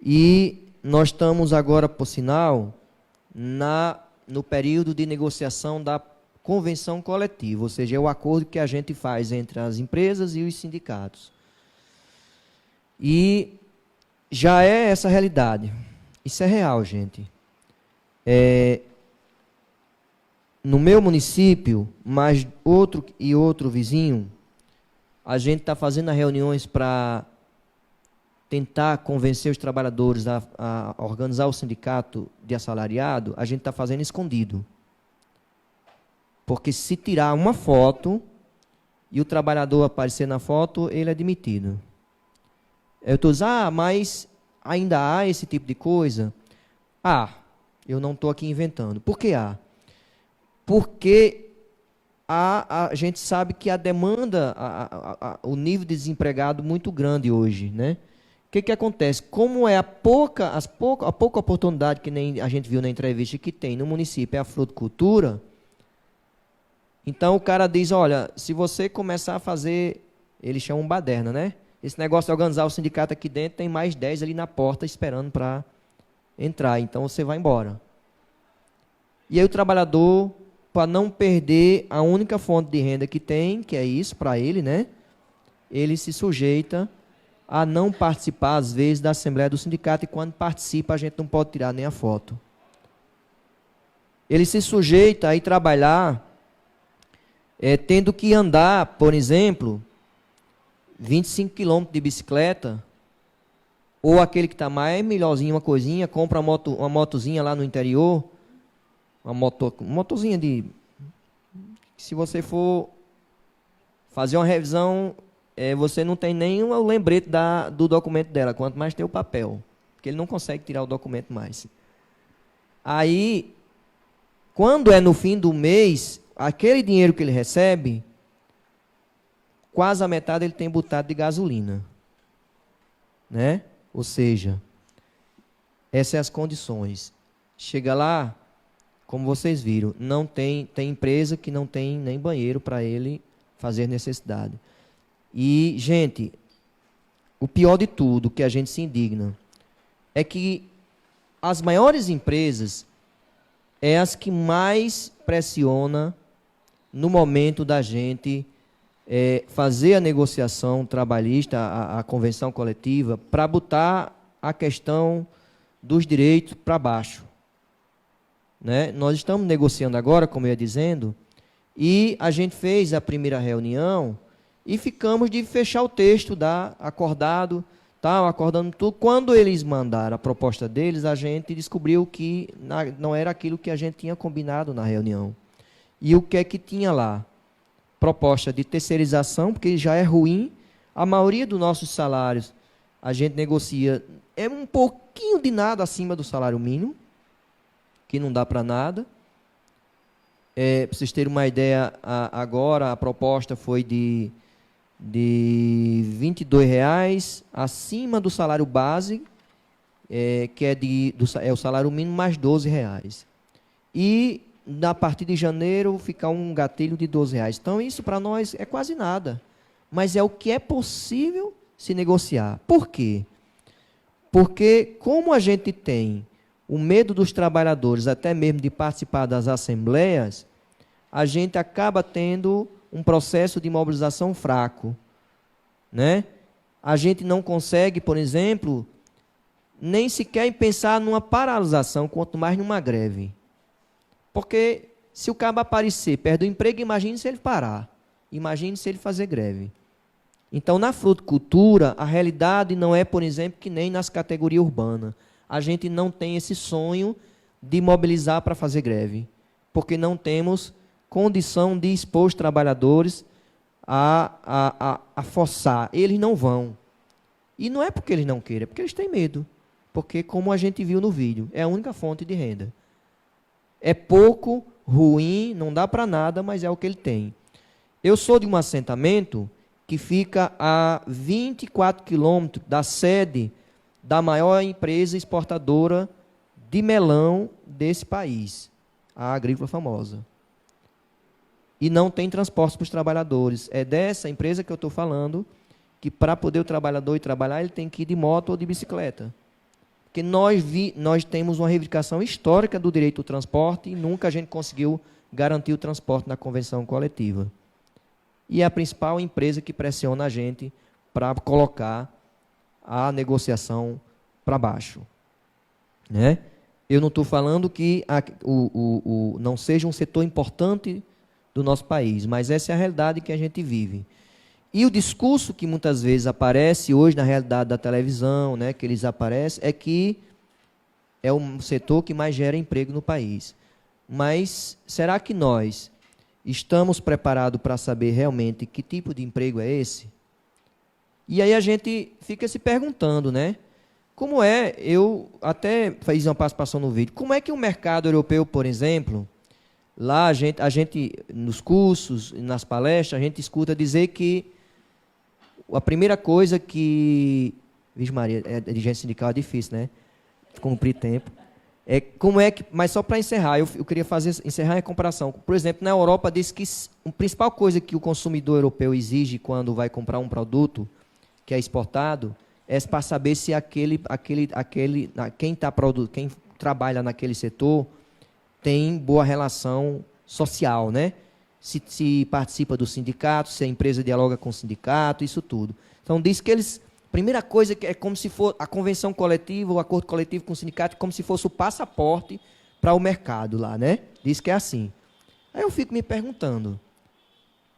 O: E nós estamos agora, por sinal, no período de negociação da convenção coletiva, ou seja, é o acordo que a gente faz entre as empresas e os sindicatos. E já é essa realidade. Isso é real, gente. No meu município, mais outro vizinho, a gente está fazendo reuniões para tentar convencer os trabalhadores a organizar o sindicato de assalariado. A gente está fazendo escondido. Porque se tirar uma foto e o trabalhador aparecer na foto, ele é demitido. Eu estou dizendo, mas ainda há esse tipo de coisa? Eu não estou aqui inventando. Por que há? Porque a gente sabe que a demanda, o nível de desempregado muito grande hoje, né? O que acontece? Como é a pouca oportunidade, que nem a gente viu na entrevista, que tem no município, é a fruticultura. Então o cara diz, olha, se você começar a fazer, eles chamam baderna, né? Esse negócio de organizar o sindicato aqui dentro, tem mais 10 ali na porta esperando para entrar, então você vai embora. E aí o trabalhador, para não perder a única fonte de renda que tem, que é isso para ele, né? Ele se sujeita a não participar, às vezes, da assembleia do sindicato, e quando participa a gente não pode tirar nem a foto. Ele se sujeita a ir trabalhar tendo que andar, por exemplo, 25 quilômetros de bicicleta, ou aquele que está mais melhorzinho, uma coisinha, compra uma motozinha lá no interior, uma motozinha de... Se você for fazer uma revisão, você não tem nem o lembrete do documento dela, quanto mais tem o papel, porque ele não consegue tirar o documento mais. Aí, quando é no fim do mês, aquele dinheiro que ele recebe, quase a metade ele tem botado de gasolina, né? Ou seja, essas são as condições. Chega lá, como vocês viram, não tem empresa que não tem nem banheiro para ele fazer necessidade. E, gente, o pior de tudo, que a gente se indigna, é que as maiores empresas é as que mais pressiona no momento da gente fazer a negociação trabalhista, a convenção coletiva, para botar a questão dos direitos para baixo. Né? Nós estamos negociando agora, como eu ia dizendo, e a gente fez a primeira reunião e ficamos de fechar o texto acordando tudo. Quando eles mandaram a proposta deles, a gente descobriu que não era aquilo que a gente tinha combinado na reunião. E o que é que tinha lá? Proposta de terceirização, porque já é ruim. A maioria dos nossos salários, a gente negocia, é um pouquinho de nada acima do salário mínimo, que não dá para nada. Para vocês terem uma ideia, agora a proposta foi de R$22 acima do salário base, que é o salário mínimo, mais R$12. E a partir de janeiro ficar um gatilho de R$12. Então isso para nós é quase nada, mas é o que é possível se negociar. Por quê? Porque como a gente tem o medo dos trabalhadores, até mesmo de participar das assembleias, a gente acaba tendo um processo de mobilização fraco, né? A gente não consegue, por exemplo, nem sequer pensar numa paralisação, quanto mais numa greve. Porque se o cabo aparecer, perde o emprego, imagine se ele parar. Imagine se ele fazer greve. Então, na fruticultura, a realidade não é, por exemplo, que nem nas categorias urbanas. A gente não tem esse sonho de mobilizar para fazer greve, porque não temos condição de expor os trabalhadores a forçar. Eles não vão. E não é porque eles não queiram, é porque eles têm medo. Porque, como a gente viu no vídeo, é a única fonte de renda. É pouco, ruim, não dá para nada, mas é o que ele tem. Eu sou de um assentamento que fica a 24 quilômetros da sede da maior empresa exportadora de melão desse país, a Agrícola Famosa. e não tem transporte para os trabalhadores. É dessa empresa que eu estou falando, que para poder o trabalhador ir trabalhar, ele tem que ir de moto ou de bicicleta. Porque nós temos uma reivindicação histórica do direito ao transporte e nunca a gente conseguiu garantir o transporte na convenção coletiva. E é a principal empresa que pressiona a gente para colocar a negociação para baixo. Né? Eu não estou falando que não seja um setor importante do nosso país, mas essa é a realidade que a gente vive. E o discurso que muitas vezes aparece hoje na realidade da televisão, né, que eles aparecem, é que é um setor que mais gera emprego no país. Mas será que nós estamos preparados para saber realmente que tipo de emprego é esse? E aí a gente fica se perguntando, né? Como é, eu até fiz uma participação no vídeo, como é que o mercado europeu, por exemplo, lá a gente nos cursos, nas palestras, a gente escuta dizer que a primeira coisa que... Vixe Maria, a dirigência sindical é difícil, né? Cumprir tempo. Como é que... Mas só para encerrar, eu queria encerrar a comparação. Por exemplo, na Europa diz que a principal coisa que o consumidor europeu exige quando vai comprar um produto que é exportado é para saber se quem trabalha naquele setor tem boa relação social, né? Se participa do sindicato, se a empresa dialoga com o sindicato, isso tudo. Então, diz que primeira coisa é como se for a convenção coletiva, o acordo coletivo com o sindicato, como se fosse o passaporte para o mercado lá, né? Diz que é assim. Aí eu fico me perguntando,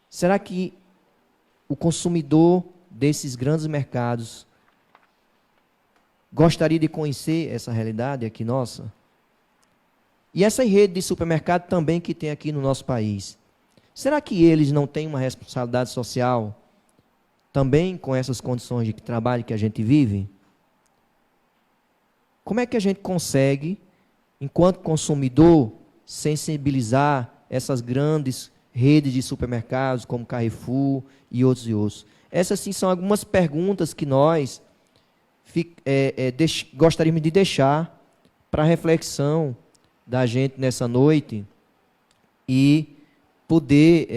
O: será que o consumidor desses grandes mercados gostaria de conhecer essa realidade aqui nossa? E essa rede de supermercado também que tem aqui no nosso país, será que eles não têm uma responsabilidade social também com essas condições de trabalho que a gente vive? Como é que a gente consegue, enquanto consumidor, sensibilizar essas grandes redes de supermercados como Carrefour e outros? Essas, sim, são algumas perguntas que nós gostaríamos de deixar para a reflexão da gente nessa noite e poder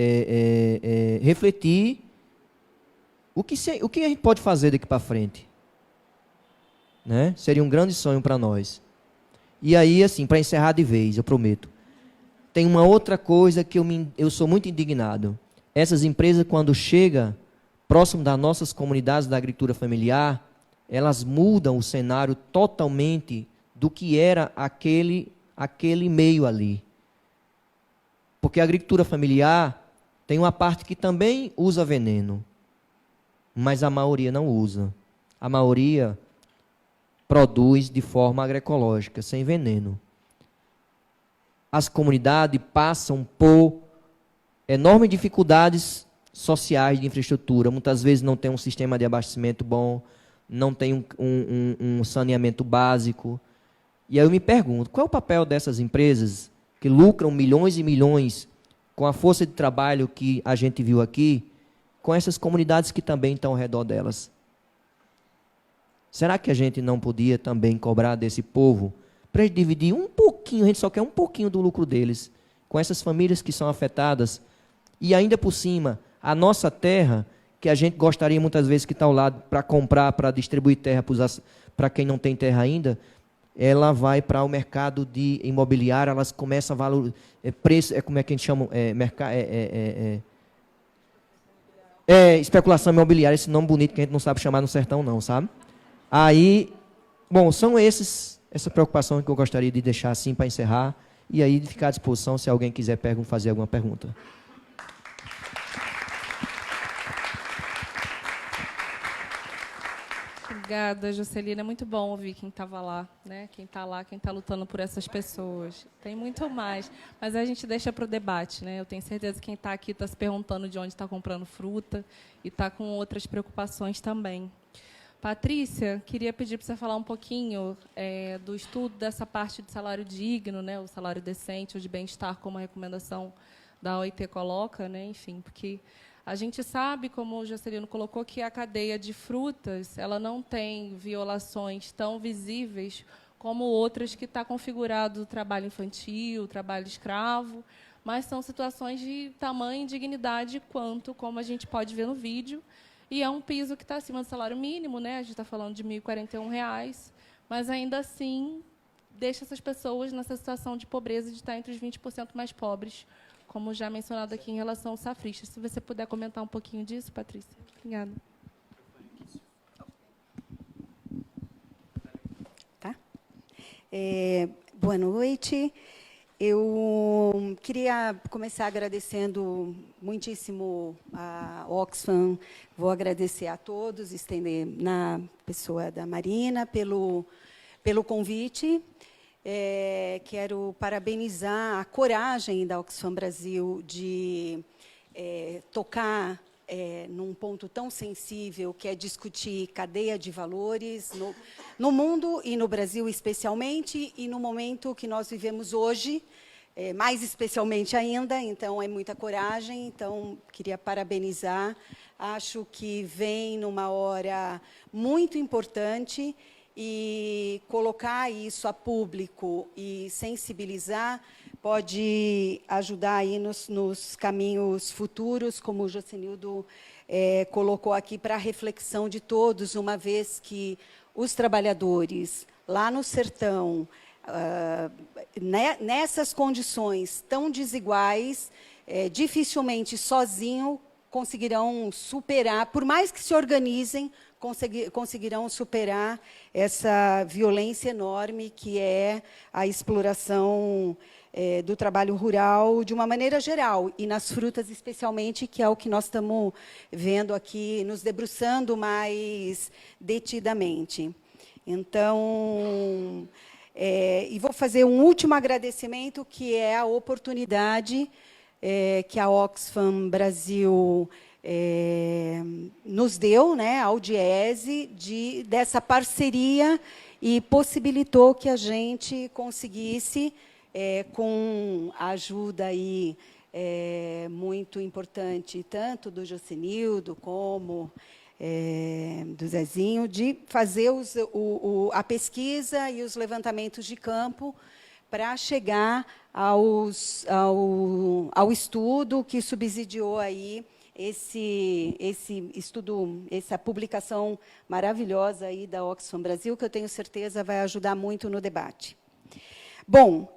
O: refletir o que a gente pode fazer daqui para frente. Né? Seria um grande sonho para nós. E aí, assim, para encerrar de vez, eu prometo, tem uma outra coisa que eu sou muito indignado. Essas empresas, quando chegam próximo das nossas comunidades da agricultura familiar, elas mudam o cenário totalmente do que era aquele meio ali. Porque a agricultura familiar tem uma parte que também usa veneno, mas a maioria não usa. A maioria produz de forma agroecológica, sem veneno. As comunidades passam por enormes dificuldades sociais de infraestrutura. Muitas vezes não tem um sistema de abastecimento bom, não tem um saneamento básico. E aí eu me pergunto, qual é o papel dessas empresas que lucram milhões e milhões com a força de trabalho que a gente viu aqui, com essas comunidades que também estão ao redor delas? Será que a gente não podia também cobrar desse povo para eles dividir um pouquinho, a gente só quer um pouquinho do lucro deles, com essas famílias que são afetadas, e ainda por cima, a nossa terra, que a gente gostaria muitas vezes que está ao lado para comprar, para distribuir terra para quem não tem terra ainda, ela vai para o mercado de imobiliário, elas começam a valorizar, preço, como é que a gente chama? Especulação imobiliária, esse nome bonito que a gente não sabe chamar no sertão não, sabe? Aí, bom, são essa preocupação que eu gostaria de deixar assim para encerrar, e aí ficar à disposição se alguém quiser fazer alguma pergunta.
N: Obrigada, Juscelina. É muito bom ouvir quem estava lá, né? Quem está lá, quem está lutando por essas pessoas. Tem muito mais, mas a gente deixa para o debate, né? Eu tenho certeza que quem está aqui está se perguntando de onde está comprando fruta e está com outras preocupações também. Patrícia, queria pedir para você falar um pouquinho do estudo dessa parte de salário digno, né? O salário decente, ou de bem-estar, como a recomendação da OIT coloca, né? Enfim, porque a gente sabe, como o Juscelino colocou, que a cadeia de frutas ela não tem violações tão visíveis como outras que está configurado o trabalho infantil, o trabalho escravo, mas são situações de tamanho e dignidade quanto, como a gente pode ver no vídeo, e é um piso que está acima do salário mínimo, né? A gente está falando de R$ 1.041, mas, ainda assim, deixa essas pessoas nessa situação de pobreza, de estar entre os 20% mais pobres, como já mencionado aqui em relação aos safristas. Se você puder comentar um pouquinho disso, Patrícia. Obrigada.
P: Tá. Boa noite. Eu queria começar agradecendo muitíssimo a Oxfam. Vou agradecer a todos, estender na pessoa da Marina pelo convite. Quero parabenizar a coragem da Oxfam Brasil de tocar num ponto tão sensível, que é discutir cadeia de valores no mundo e no Brasil especialmente, e no momento que nós vivemos hoje, mais especialmente ainda. Então, é muita coragem. Então, queria parabenizar. Acho que vem numa hora muito importante, e colocar isso a público e sensibilizar pode ajudar aí nos caminhos futuros, como o Jocenildo colocou aqui, para a reflexão de todos, uma vez que os trabalhadores lá no sertão, nessas condições tão desiguais, dificilmente sozinho conseguirão superar, por mais que se organizem, conseguirão superar essa violência enorme que é a exploração do trabalho rural de uma maneira geral, e nas frutas especialmente, que é o que nós estamos vendo aqui, nos debruçando mais detidamente. Então, e vou fazer um último agradecimento, que é a oportunidade que a Oxfam Brasil nos deu, né, ao Diese, dessa parceria, e possibilitou que a gente conseguisse, com a ajuda aí, muito importante, tanto do Jocenildo como do Zezinho, de fazer a pesquisa e os levantamentos de campo para chegar ao estudo que subsidiou aí esse estudo, essa publicação maravilhosa aí da Oxfam Brasil, que eu tenho certeza vai ajudar muito no debate. Bom,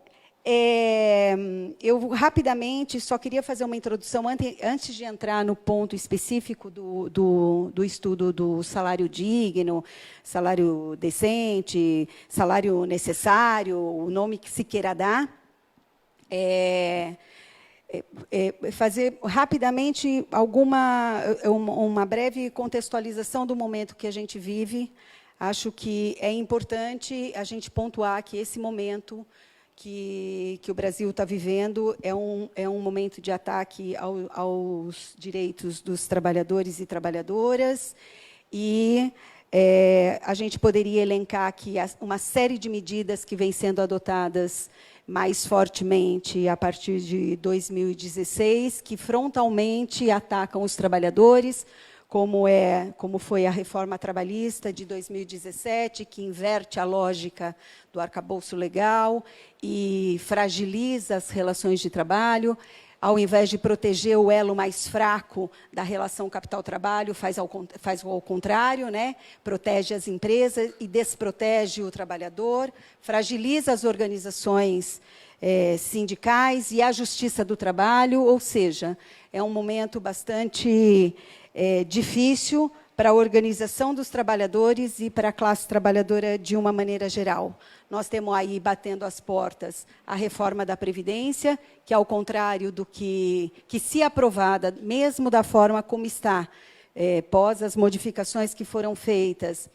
P: eu rapidamente só queria fazer uma introdução antes de entrar no ponto específico do estudo do salário digno, salário decente, salário necessário, o nome que se queira dar. Fazer rapidamente uma breve contextualização do momento que a gente vive. Acho que é importante a gente pontuar que esse momento que o Brasil está vivendo é um momento de ataque aos direitos dos trabalhadores e trabalhadoras, e a gente poderia elencar aqui uma série de medidas que vêm sendo adotadas mais fortemente a partir de 2016, que frontalmente atacam os trabalhadores, como foi a reforma trabalhista de 2017, que inverte a lógica do arcabouço legal e fragiliza as relações de trabalho. Ao invés de proteger o elo mais fraco da relação capital-trabalho, faz ao contrário, né? Protege as empresas e desprotege o trabalhador, fragiliza as organizações sindicais e a justiça do trabalho, ou seja, é um momento bastante difícil para a organização dos trabalhadores e para a classe trabalhadora de uma maneira geral. Nós temos aí, batendo as portas, a reforma da Previdência, que, ao contrário do que se aprovada, mesmo da forma como está, pós as modificações que foram feitas,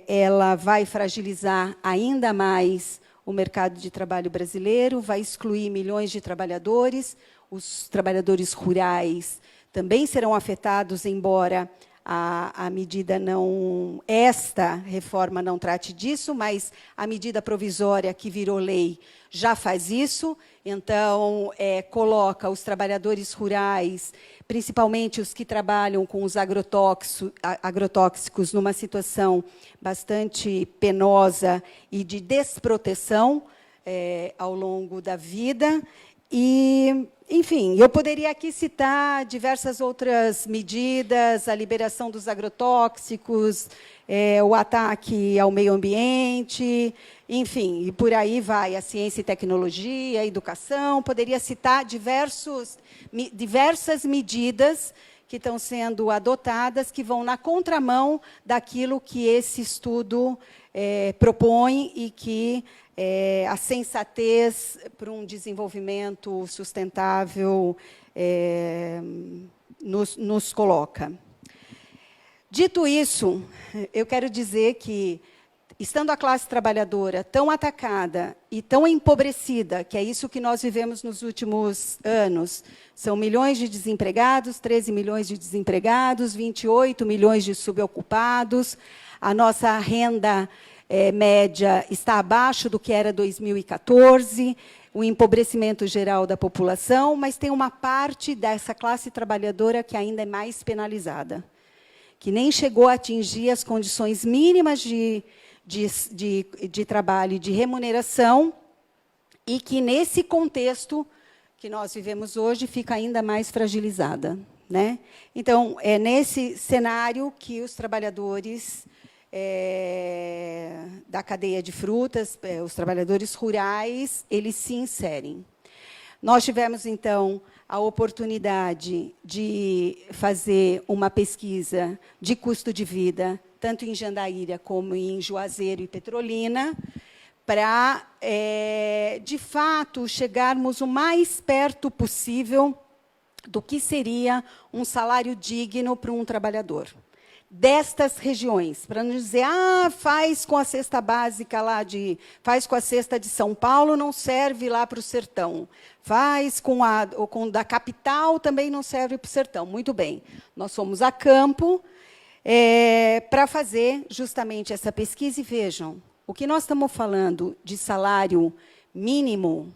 P: ela vai fragilizar ainda mais o mercado de trabalho brasileiro, vai excluir milhões de trabalhadores, os trabalhadores rurais também serão afetados, embora a medida esta reforma não trate disso, mas a medida provisória que virou lei já faz isso. Então, coloca os trabalhadores rurais, principalmente os que trabalham com os agrotóxicos, numa situação bastante penosa e de desproteção ao longo da vida. E, enfim, eu poderia aqui citar diversas outras medidas, a liberação dos agrotóxicos, o ataque ao meio ambiente, enfim, e por aí vai, a ciência e tecnologia, a educação, poderia citar diversas medidas que estão sendo adotadas, que vão na contramão daquilo que esse estudo propõe e que a sensatez para um desenvolvimento sustentável nos coloca. Dito isso, eu quero dizer que, estando a classe trabalhadora tão atacada e tão empobrecida, que é isso que nós vivemos nos últimos anos, são milhões de desempregados, 13 milhões de desempregados, 28 milhões de subocupados, a nossa renda média está abaixo do que era 2014, o empobrecimento geral da população, mas tem uma parte dessa classe trabalhadora que ainda é mais penalizada, que nem chegou a atingir as condições mínimas de trabalho e de remuneração, e que, nesse contexto que nós vivemos hoje, fica ainda mais fragilizada, né? Então, é nesse cenário que os trabalhadores da cadeia de frutas, os trabalhadores rurais, eles se inserem. Nós tivemos, então, a oportunidade de fazer uma pesquisa de custo de vida, tanto em Jandaíra como em Juazeiro e Petrolina, para, de fato, chegarmos o mais perto possível do que seria um salário digno para um trabalhador. Destas regiões, para não dizer, faz com a cesta básica lá faz com a cesta de São Paulo, não serve lá para o sertão. Faz com da capital, também não serve para o sertão. Muito bem, nós fomos a campo para fazer justamente essa pesquisa, e vejam, o que nós estamos falando de salário mínimo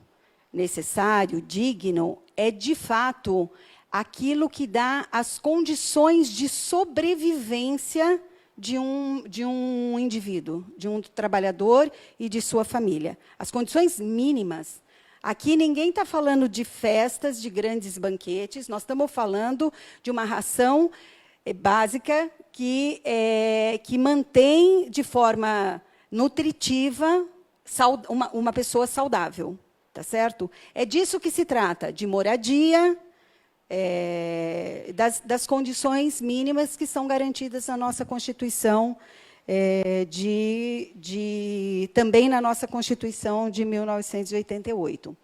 P: necessário, digno, é, de fato, aquilo que dá as condições de sobrevivência de um indivíduo, de um trabalhador e de sua família. As condições mínimas. Aqui ninguém está falando de festas, de grandes banquetes, nós estamos falando de uma ração básica que mantém de forma nutritiva uma pessoa saudável. Tá certo? É disso que se trata, de moradia, das condições mínimas que são garantidas na nossa Constituição, também na nossa Constituição de 1988.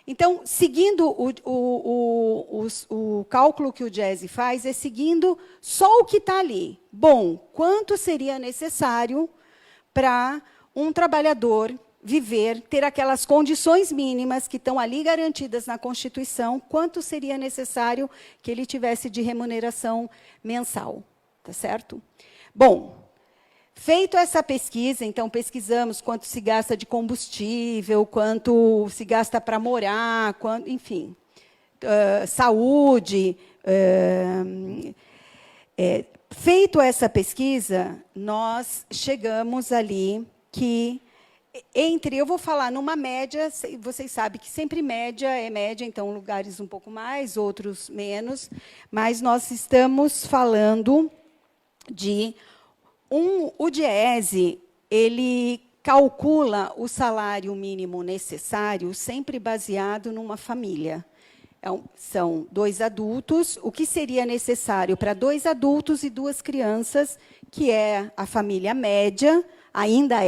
P: Então, seguindo o cálculo que o Jesse faz, é seguindo só o que está ali. Bom, quanto seria necessário para um trabalhador viver, ter aquelas condições mínimas que estão ali garantidas na Constituição, quanto seria necessário que ele tivesse de remuneração mensal, tá certo? Bom, feito essa pesquisa, então pesquisamos quanto se gasta de combustível, quanto se gasta para morar, enfim, saúde. Feito essa pesquisa, nós chegamos ali que eu vou falar numa média, vocês sabem que sempre média é média, então lugares um pouco mais, outros menos, mas nós estamos falando de o Diese, ele calcula o salário mínimo necessário sempre baseado numa família. São 2 adultos, o que seria necessário para 2 adultos e 2 crianças, que é a família média, ainda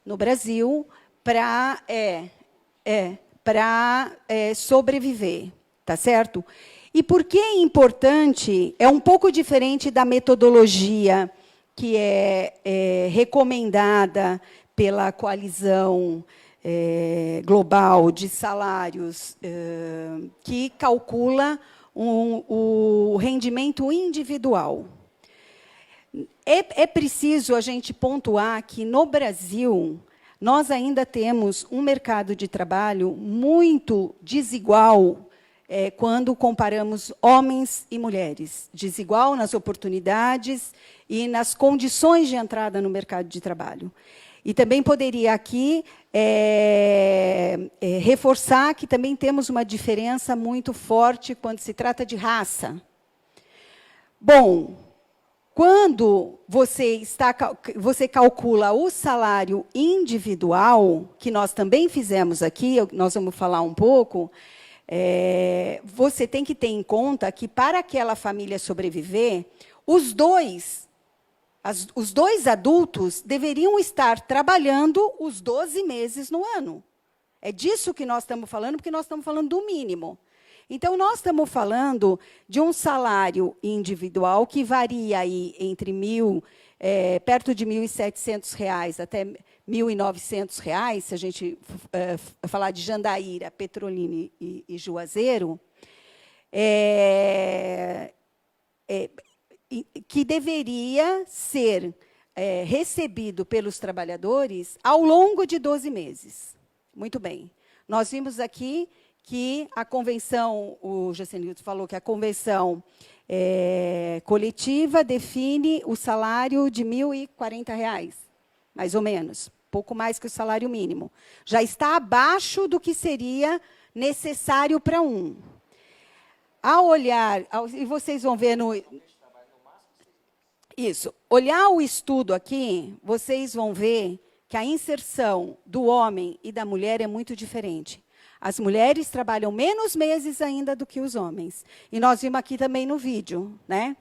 P: no Brasil, para sobreviver, tá certo? E por que é importante? É um pouco diferente da metodologia que é recomendada pela coalizão global de salários, que calcula o rendimento individual. É preciso a gente pontuar que, no Brasil, nós ainda temos um mercado de trabalho muito desigual quando comparamos homens e mulheres. Desigual nas oportunidades e nas condições de entrada no mercado de trabalho. E também poderia aqui reforçar que também temos uma diferença muito forte quando se trata de raça. Bom, quando você calcula o salário individual, que nós também fizemos aqui, nós vamos falar um pouco, você tem que ter em conta que, para aquela família sobreviver, os dois adultos deveriam estar trabalhando os 12 meses no ano. É disso que nós estamos falando, porque nós estamos falando do mínimo. Então, nós estamos falando de um salário individual que varia aí entre perto de R$ 1.700 até R$ 1.900, se a gente falar de Jandaíra, Petrolina e Juazeiro, que deveria ser recebido pelos trabalhadores ao longo de 12 meses. Muito bem. Nós vimos aqui que a convenção, o Jacenilton falou que a convenção coletiva define o salário de R$ 1.040, mais ou menos, pouco mais que o salário mínimo. Já está abaixo do que seria necessário para um. Ao olhar, e vocês vão ver no... Isso. Olhar o estudo aqui, vocês vão ver que a inserção do homem e da mulher é muito diferente. As mulheres trabalham menos meses ainda do que os homens. E nós vimos aqui também no vídeo, né?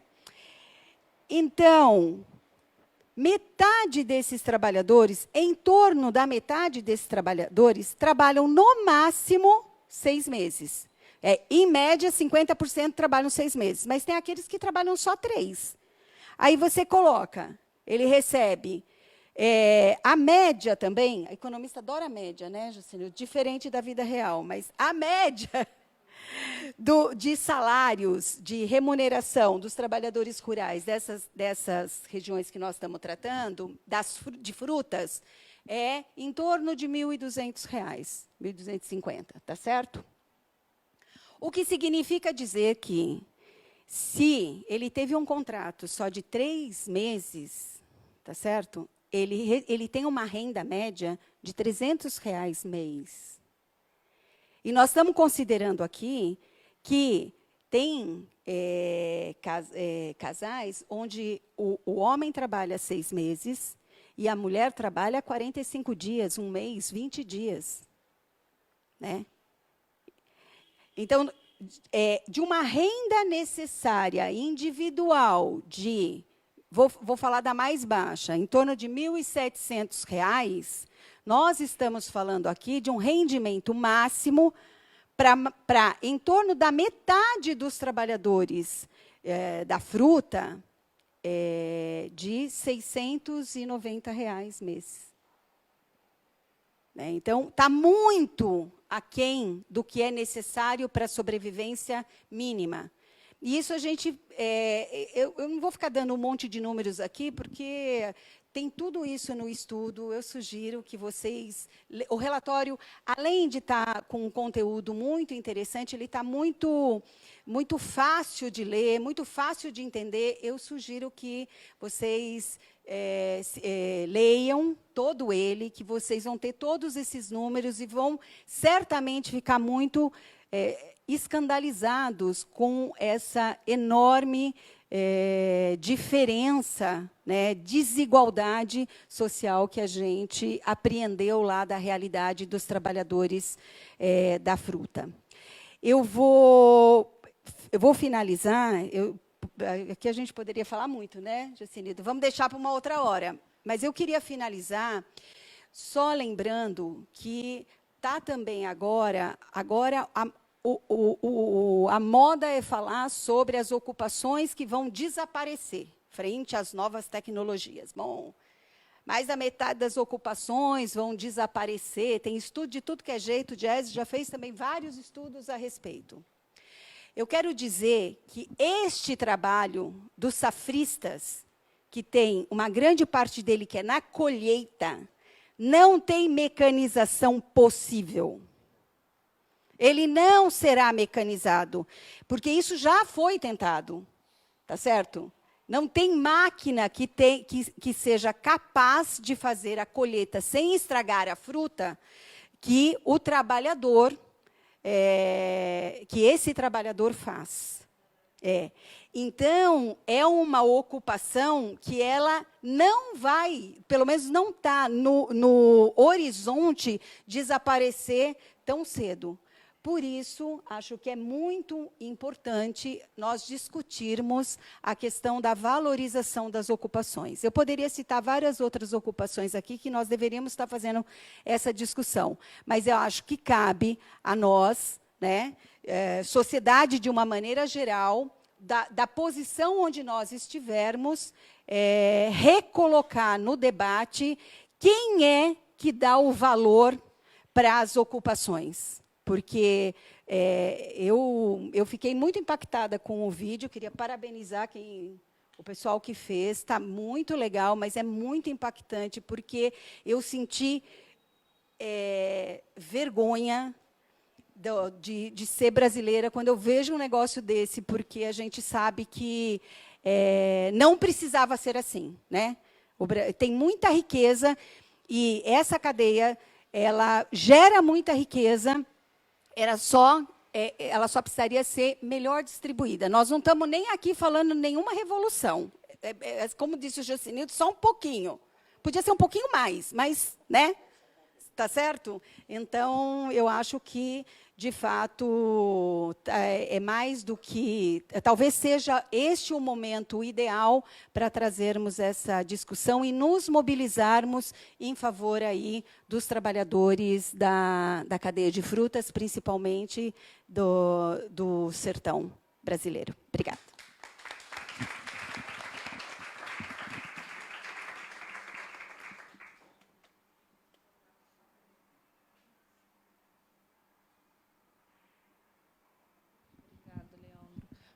P: Então, metade desses trabalhadores, em torno da metade desses trabalhadores, trabalham no máximo 6 meses. Em média, 50% trabalham 6 meses. Mas tem aqueles que trabalham só 3. Aí você coloca, ele recebe... a média também, a economista adora a média, né, Jacinto? Diferente da vida real, mas a média de salários, de remuneração dos trabalhadores rurais dessas regiões que nós estamos tratando, de frutas, é em torno de R$ 1.200, R$ 1.250, tá certo? O que significa dizer que, se ele teve um contrato só de 3 meses, tá certo? Ele tem uma renda média de R$ 300 mês. E nós estamos considerando aqui que tem casais onde o homem trabalha 6 meses e a mulher trabalha 45 dias, 1 mês, 20 dias. Né? Então, de uma renda necessária individual de... Vou falar da mais baixa, em torno de R$ 1.700, nós estamos falando aqui de um rendimento máximo para em torno da metade dos trabalhadores da fruta, de R$ 690 mês. Então, está muito aquém do que é necessário para a sobrevivência mínima. E isso a gente... eu não vou ficar dando um monte de números aqui, porque tem tudo isso no estudo. Eu sugiro que vocês... O relatório, além de estar com um conteúdo muito interessante, ele está muito fácil de ler, muito fácil de entender. Eu sugiro que vocês leiam todo ele, que vocês vão ter todos esses números e vão certamente ficar muito... escandalizados com essa enorme diferença, né, desigualdade social que a gente apreendeu lá da realidade dos trabalhadores da fruta. Eu vou finalizar, aqui a gente poderia falar muito, né, Jacinto? Vamos deixar para uma outra hora. Mas eu queria finalizar só lembrando que está também agora a moda é falar sobre as ocupações que vão desaparecer frente às novas tecnologias. Bom, mais da metade das ocupações vão desaparecer. Tem estudo de tudo que é jeito. O Jazz já fez também vários estudos a respeito. Eu quero dizer que este trabalho dos safristas, que tem uma grande parte dele que é na colheita, não tem mecanização possível. Ele não será mecanizado, porque isso já foi tentado, tá certo? Não tem máquina que seja capaz de fazer a colheita sem estragar a fruta que o trabalhador, que esse trabalhador faz. Então, é uma ocupação que ela não vai, pelo menos não está no horizonte, desaparecer tão cedo. Por isso, acho que é muito importante nós discutirmos a questão da valorização das ocupações. Eu poderia citar várias outras ocupações aqui que nós deveríamos estar fazendo essa discussão, mas eu acho que cabe a nós, né, sociedade de uma maneira geral, da posição onde nós estivermos, recolocar no debate quem é que dá o valor para as ocupações. Porque eu fiquei muito impactada com o vídeo, queria parabenizar o pessoal que fez, está muito legal, mas é muito impactante, porque eu senti vergonha de ser brasileira quando eu vejo um negócio desse, porque a gente sabe que não precisava ser assim, né? Tem muita riqueza, e essa cadeia ela gera muita riqueza, ela só precisaria ser melhor distribuída. Nós não estamos nem aqui falando nenhuma revolução. Como disse o Jocinildo, só um pouquinho. Podia ser um pouquinho mais, mas, né? Tá certo? Então, eu acho que, de fato, é mais do que... Talvez seja este o momento ideal para trazermos essa discussão e nos mobilizarmos em favor aí dos trabalhadores da cadeia de frutas, principalmente do sertão brasileiro. Obrigada.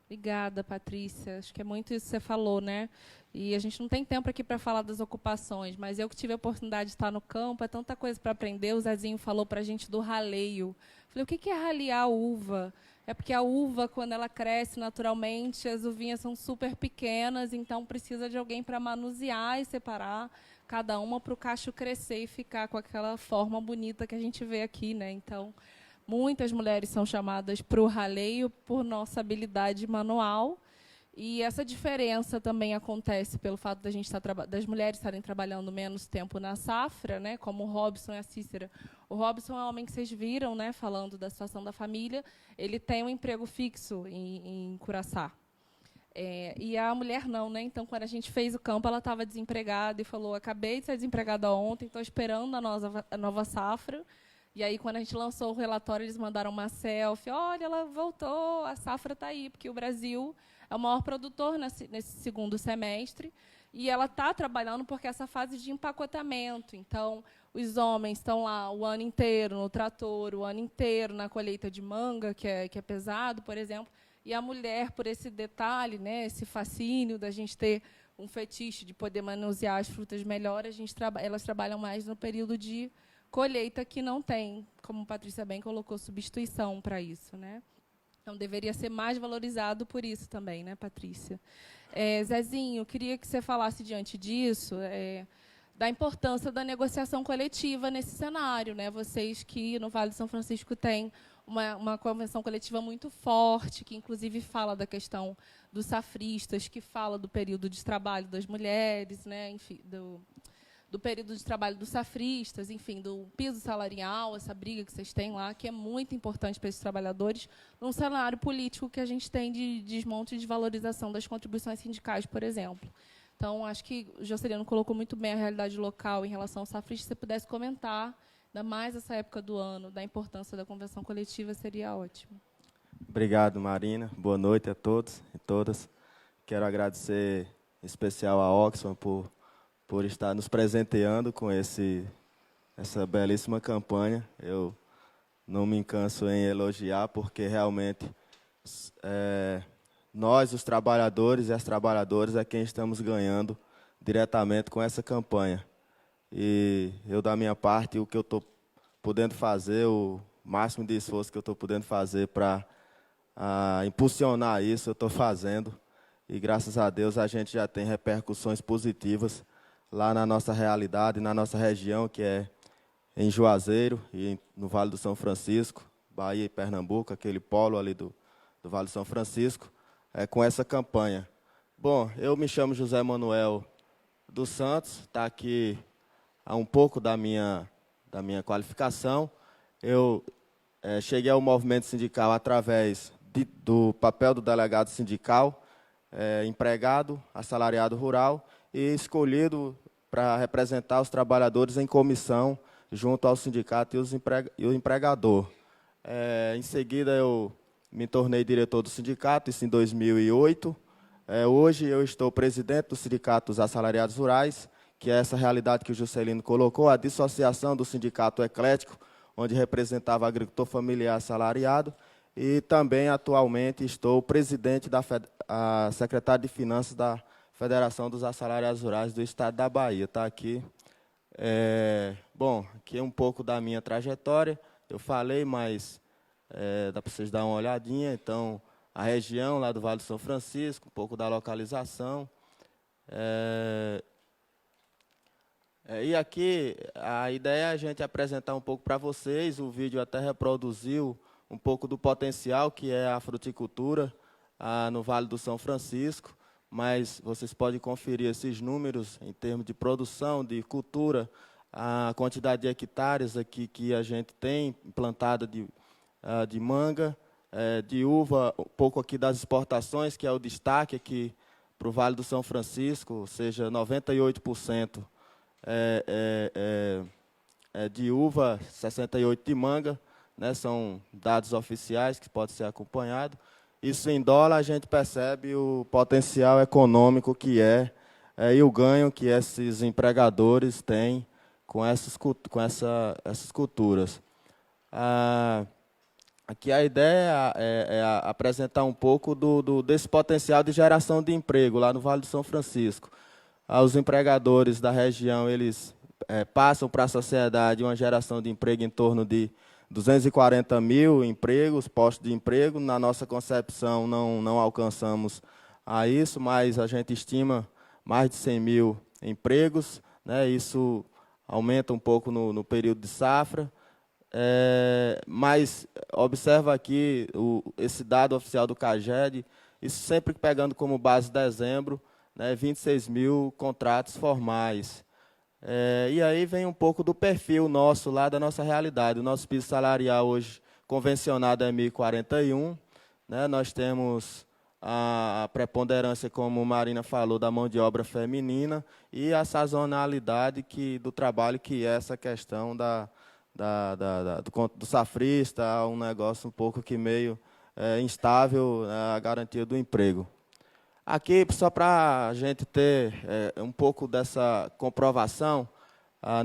N: Obrigada, Patrícia. Acho que é muito isso que você falou, né? E a gente não tem tempo aqui para falar das ocupações, mas eu que tive a oportunidade de estar no campo, é tanta coisa para aprender. O Zezinho falou para a gente do raleio. Falei, o que é ralear a uva? É porque a uva, quando ela cresce naturalmente, as uvinhas são super pequenas, então precisa de alguém para manusear e separar cada uma para o cacho crescer e ficar com aquela forma bonita que a gente vê aqui, né? Então, muitas mulheres são chamadas para o raleio por nossa habilidade manual. E essa diferença também acontece pelo fato das mulheres estarem trabalhando menos tempo na safra, né, como o Robson e a Cícera. O Robson é um homem que vocês viram, né, falando da situação da família. Ele tem um emprego fixo em Curaçá. E a mulher não, né? Então, quando a gente fez o campo, ela estava desempregada e falou, acabei de ser desempregada ontem, estou esperando a nova safra. E aí, quando a gente lançou o relatório, eles mandaram uma selfie. Olha, ela voltou, a safra está aí, porque o Brasil é o maior produtor nesse segundo semestre. E ela está trabalhando porque essa fase de empacotamento. Então, os homens estão lá o ano inteiro no trator, o ano inteiro na colheita de manga, que é pesado, por exemplo. E a mulher, por esse detalhe, né, esse fascínio da gente ter um fetiche de poder manusear as frutas melhor, elas trabalham mais no período de colheita, que não tem, como a Patrícia bem colocou, substituição para isso, né? Então, deveria ser mais valorizado por isso também, né, Patrícia? Zezinho, queria que você falasse, diante disso, da importância da negociação coletiva nesse cenário, né? Vocês que, no Vale do São Francisco, têm uma convenção coletiva muito forte, que, inclusive, fala da questão dos safristas, que fala do período de trabalho das mulheres, né? Enfim, do período de trabalho dos safristas, enfim, do piso salarial, essa briga que vocês têm lá, que é muito importante para esses trabalhadores, num cenário político que a gente tem de desmonte e desvalorização das contribuições sindicais, por exemplo. Então, acho que o Joceliano colocou muito bem a realidade local em relação ao safrista. Se você pudesse comentar, ainda mais essa época do ano, da importância da convenção coletiva, seria ótimo.
Q: Obrigado, Marina. Boa noite a todos e todas. Quero agradecer em especial a Oxfam por estar nos presenteando com essa belíssima campanha. Eu não me canso em elogiar, porque realmente nós, os trabalhadores e as trabalhadoras, é quem estamos ganhando diretamente com essa campanha. E eu, da minha parte, o que eu estou podendo fazer, o máximo de esforço que eu estou podendo fazer para impulsionar isso, eu estou fazendo. e graças a Deus a gente já tem repercussões positivas lá na nossa realidade, na nossa região, que é em Juazeiro e no Vale do São Francisco, Bahia e Pernambuco, aquele polo ali do Vale do São Francisco, com essa campanha. Bom, eu me chamo José Manuel dos Santos, está aqui um pouco da minha qualificação. Eu cheguei ao movimento sindical através do papel do delegado sindical, empregado, assalariado rural, e escolhido para representar os trabalhadores em comissão junto ao sindicato e o empregador. Em seguida, eu me tornei diretor do sindicato, isso em 2008. Hoje, eu estou presidente do Sindicato dos Assalariados Rurais, que é essa realidade que o Juscelino colocou, a dissociação do sindicato eclético, onde representava agricultor familiar assalariado, e também, atualmente, estou presidente da secretária de Finanças da Federação dos Assalariados Rurais do Estado da Bahia. Está aqui. Bom, aqui é um pouco da minha trajetória. Eu falei, mas dá para vocês dar uma olhadinha. Então, a região lá do Vale do São Francisco, um pouco da localização. E aqui, a ideia é a gente apresentar um pouco para vocês. O vídeo até reproduziu um pouco do potencial que é a fruticultura no Vale do São Francisco. Mas vocês podem conferir esses números em termos de produção, de cultura, a quantidade de hectares aqui que a gente tem implantada de manga, de uva, um pouco aqui das exportações, que é o destaque aqui para o Vale do São Francisco, ou seja, 98% de uva, 68% de manga, né, são dados oficiais que podem ser acompanhados. Isso em dólar, a gente percebe o potencial econômico que e o ganho que esses empregadores têm com essas culturas. Aqui a ideia é apresentar um pouco desse potencial de geração de emprego lá no Vale do São Francisco. Os empregadores da região, eles passam para a sociedade uma geração de emprego em torno de 240 mil empregos, postos de emprego. Na nossa concepção, não alcançamos a isso, mas a gente estima mais de 100 mil empregos, né? Isso aumenta um pouco no período de safra. Mas observa aqui esse dado oficial do CAGED, isso sempre pegando como base dezembro, né, 26 mil contratos formais. E aí vem um pouco do perfil nosso lá, da nossa realidade. O nosso piso salarial hoje convencionado é 1.041, né? Nós temos a preponderância, como Marina falou, da mão de obra feminina e a sazonalidade do trabalho, que é essa questão do safrista, um negócio um pouco que meio instável, a garantia do emprego. Aqui, só para a gente ter um pouco dessa comprovação,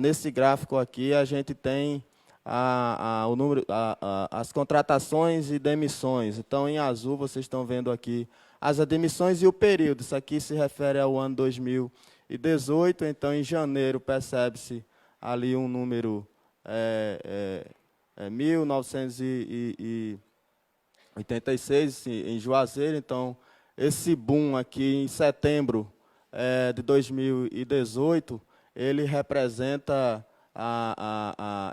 Q: nesse gráfico aqui a gente tem o número, as contratações e demissões. Então, em azul, vocês estão vendo aqui as demissões e o período. Isso aqui se refere ao ano 2018. Então, em janeiro, percebe-se ali um número 1.986 em Juazeiro. Então, esse boom aqui em setembro de 2018, ele representa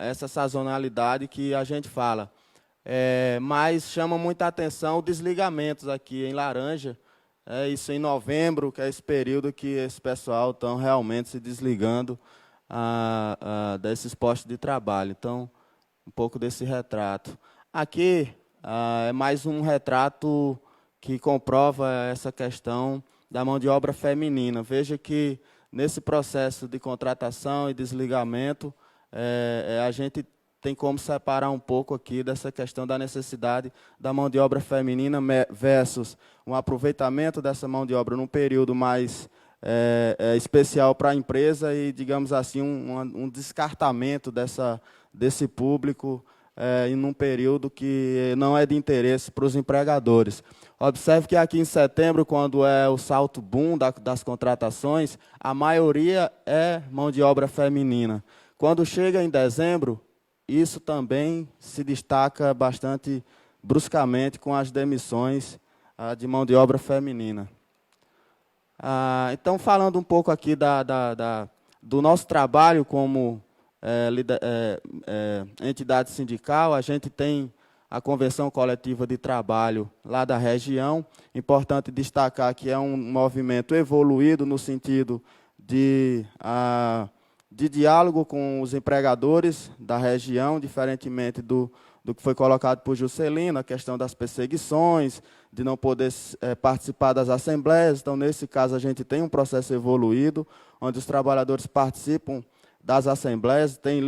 Q: essa sazonalidade que a gente fala. Mas chama muita atenção os desligamentos aqui em laranja. Isso em novembro, que é esse período que esse pessoal estão realmente se desligando desses postos de trabalho. Então, um pouco desse retrato. Aqui é mais um retrato que comprova essa questão da mão de obra feminina. Veja que, nesse processo de contratação e desligamento, a gente tem como separar um pouco aqui dessa questão da necessidade da mão de obra feminina versus um aproveitamento dessa mão de obra num período mais especial para a empresa e, digamos assim, um descartamento desse público em um período que não é de interesse para os empregadores. Observe que aqui em setembro, quando é o salto boom das contratações, a maioria é mão de obra feminina. Quando chega em dezembro, isso também se destaca bastante bruscamente com as demissões de mão de obra feminina. Então, falando um pouco aqui do nosso trabalho como entidade sindical, a gente tem a Convenção Coletiva de Trabalho lá da região. Importante destacar que é um movimento evoluído no sentido de diálogo com os empregadores da região, diferentemente do que foi colocado por Juscelino, a questão das perseguições, de não poder participar das assembleias. Então, nesse caso, a gente tem um processo evoluído, onde os trabalhadores participam das assembleias, têm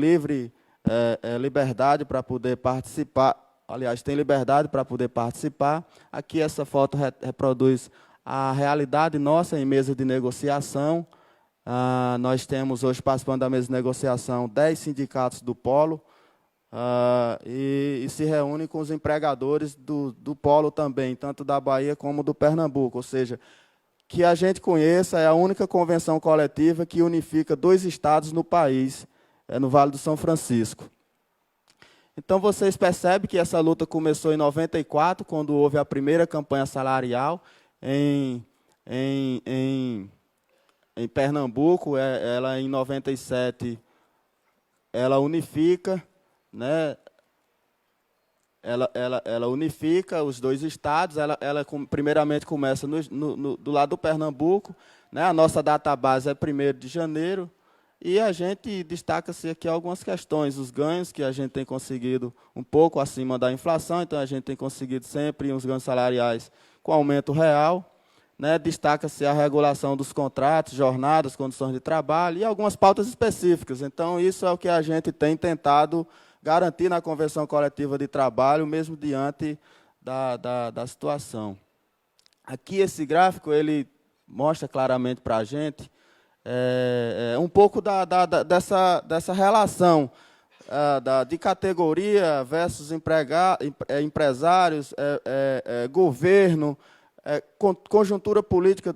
Q: liberdade para poder participar. Aliás, tem liberdade para poder participar. Aqui essa foto reproduz a realidade nossa em mesa de negociação. Nós temos hoje, participando da mesa de negociação, 10 sindicatos do Polo, e se reúne com os empregadores do Polo também, tanto da Bahia como do Pernambuco. Ou seja, que a gente conheça, é a única convenção coletiva que unifica 2 estados no país, no Vale do São Francisco. Então, vocês percebem que essa luta começou em 94, quando houve a primeira campanha salarial em Pernambuco. Ela, em 97, ela unifica, né? Ela unifica os 2 estados. Ela primeiramente começa do lado do Pernambuco, né? A nossa database é 1º de janeiro. E a gente destaca-se aqui algumas questões, os ganhos que a gente tem conseguido um pouco acima da inflação. Então, a gente tem conseguido sempre os ganhos salariais com aumento real, né? Destaca-se a regulação dos contratos, jornadas, condições de trabalho e algumas pautas específicas. Então, isso é o que a gente tem tentado garantir na Convenção Coletiva de Trabalho, mesmo diante da situação. Aqui, esse gráfico, ele mostra claramente para a gente um pouco dessa relação de categoria versus empresários, governo, conjuntura política,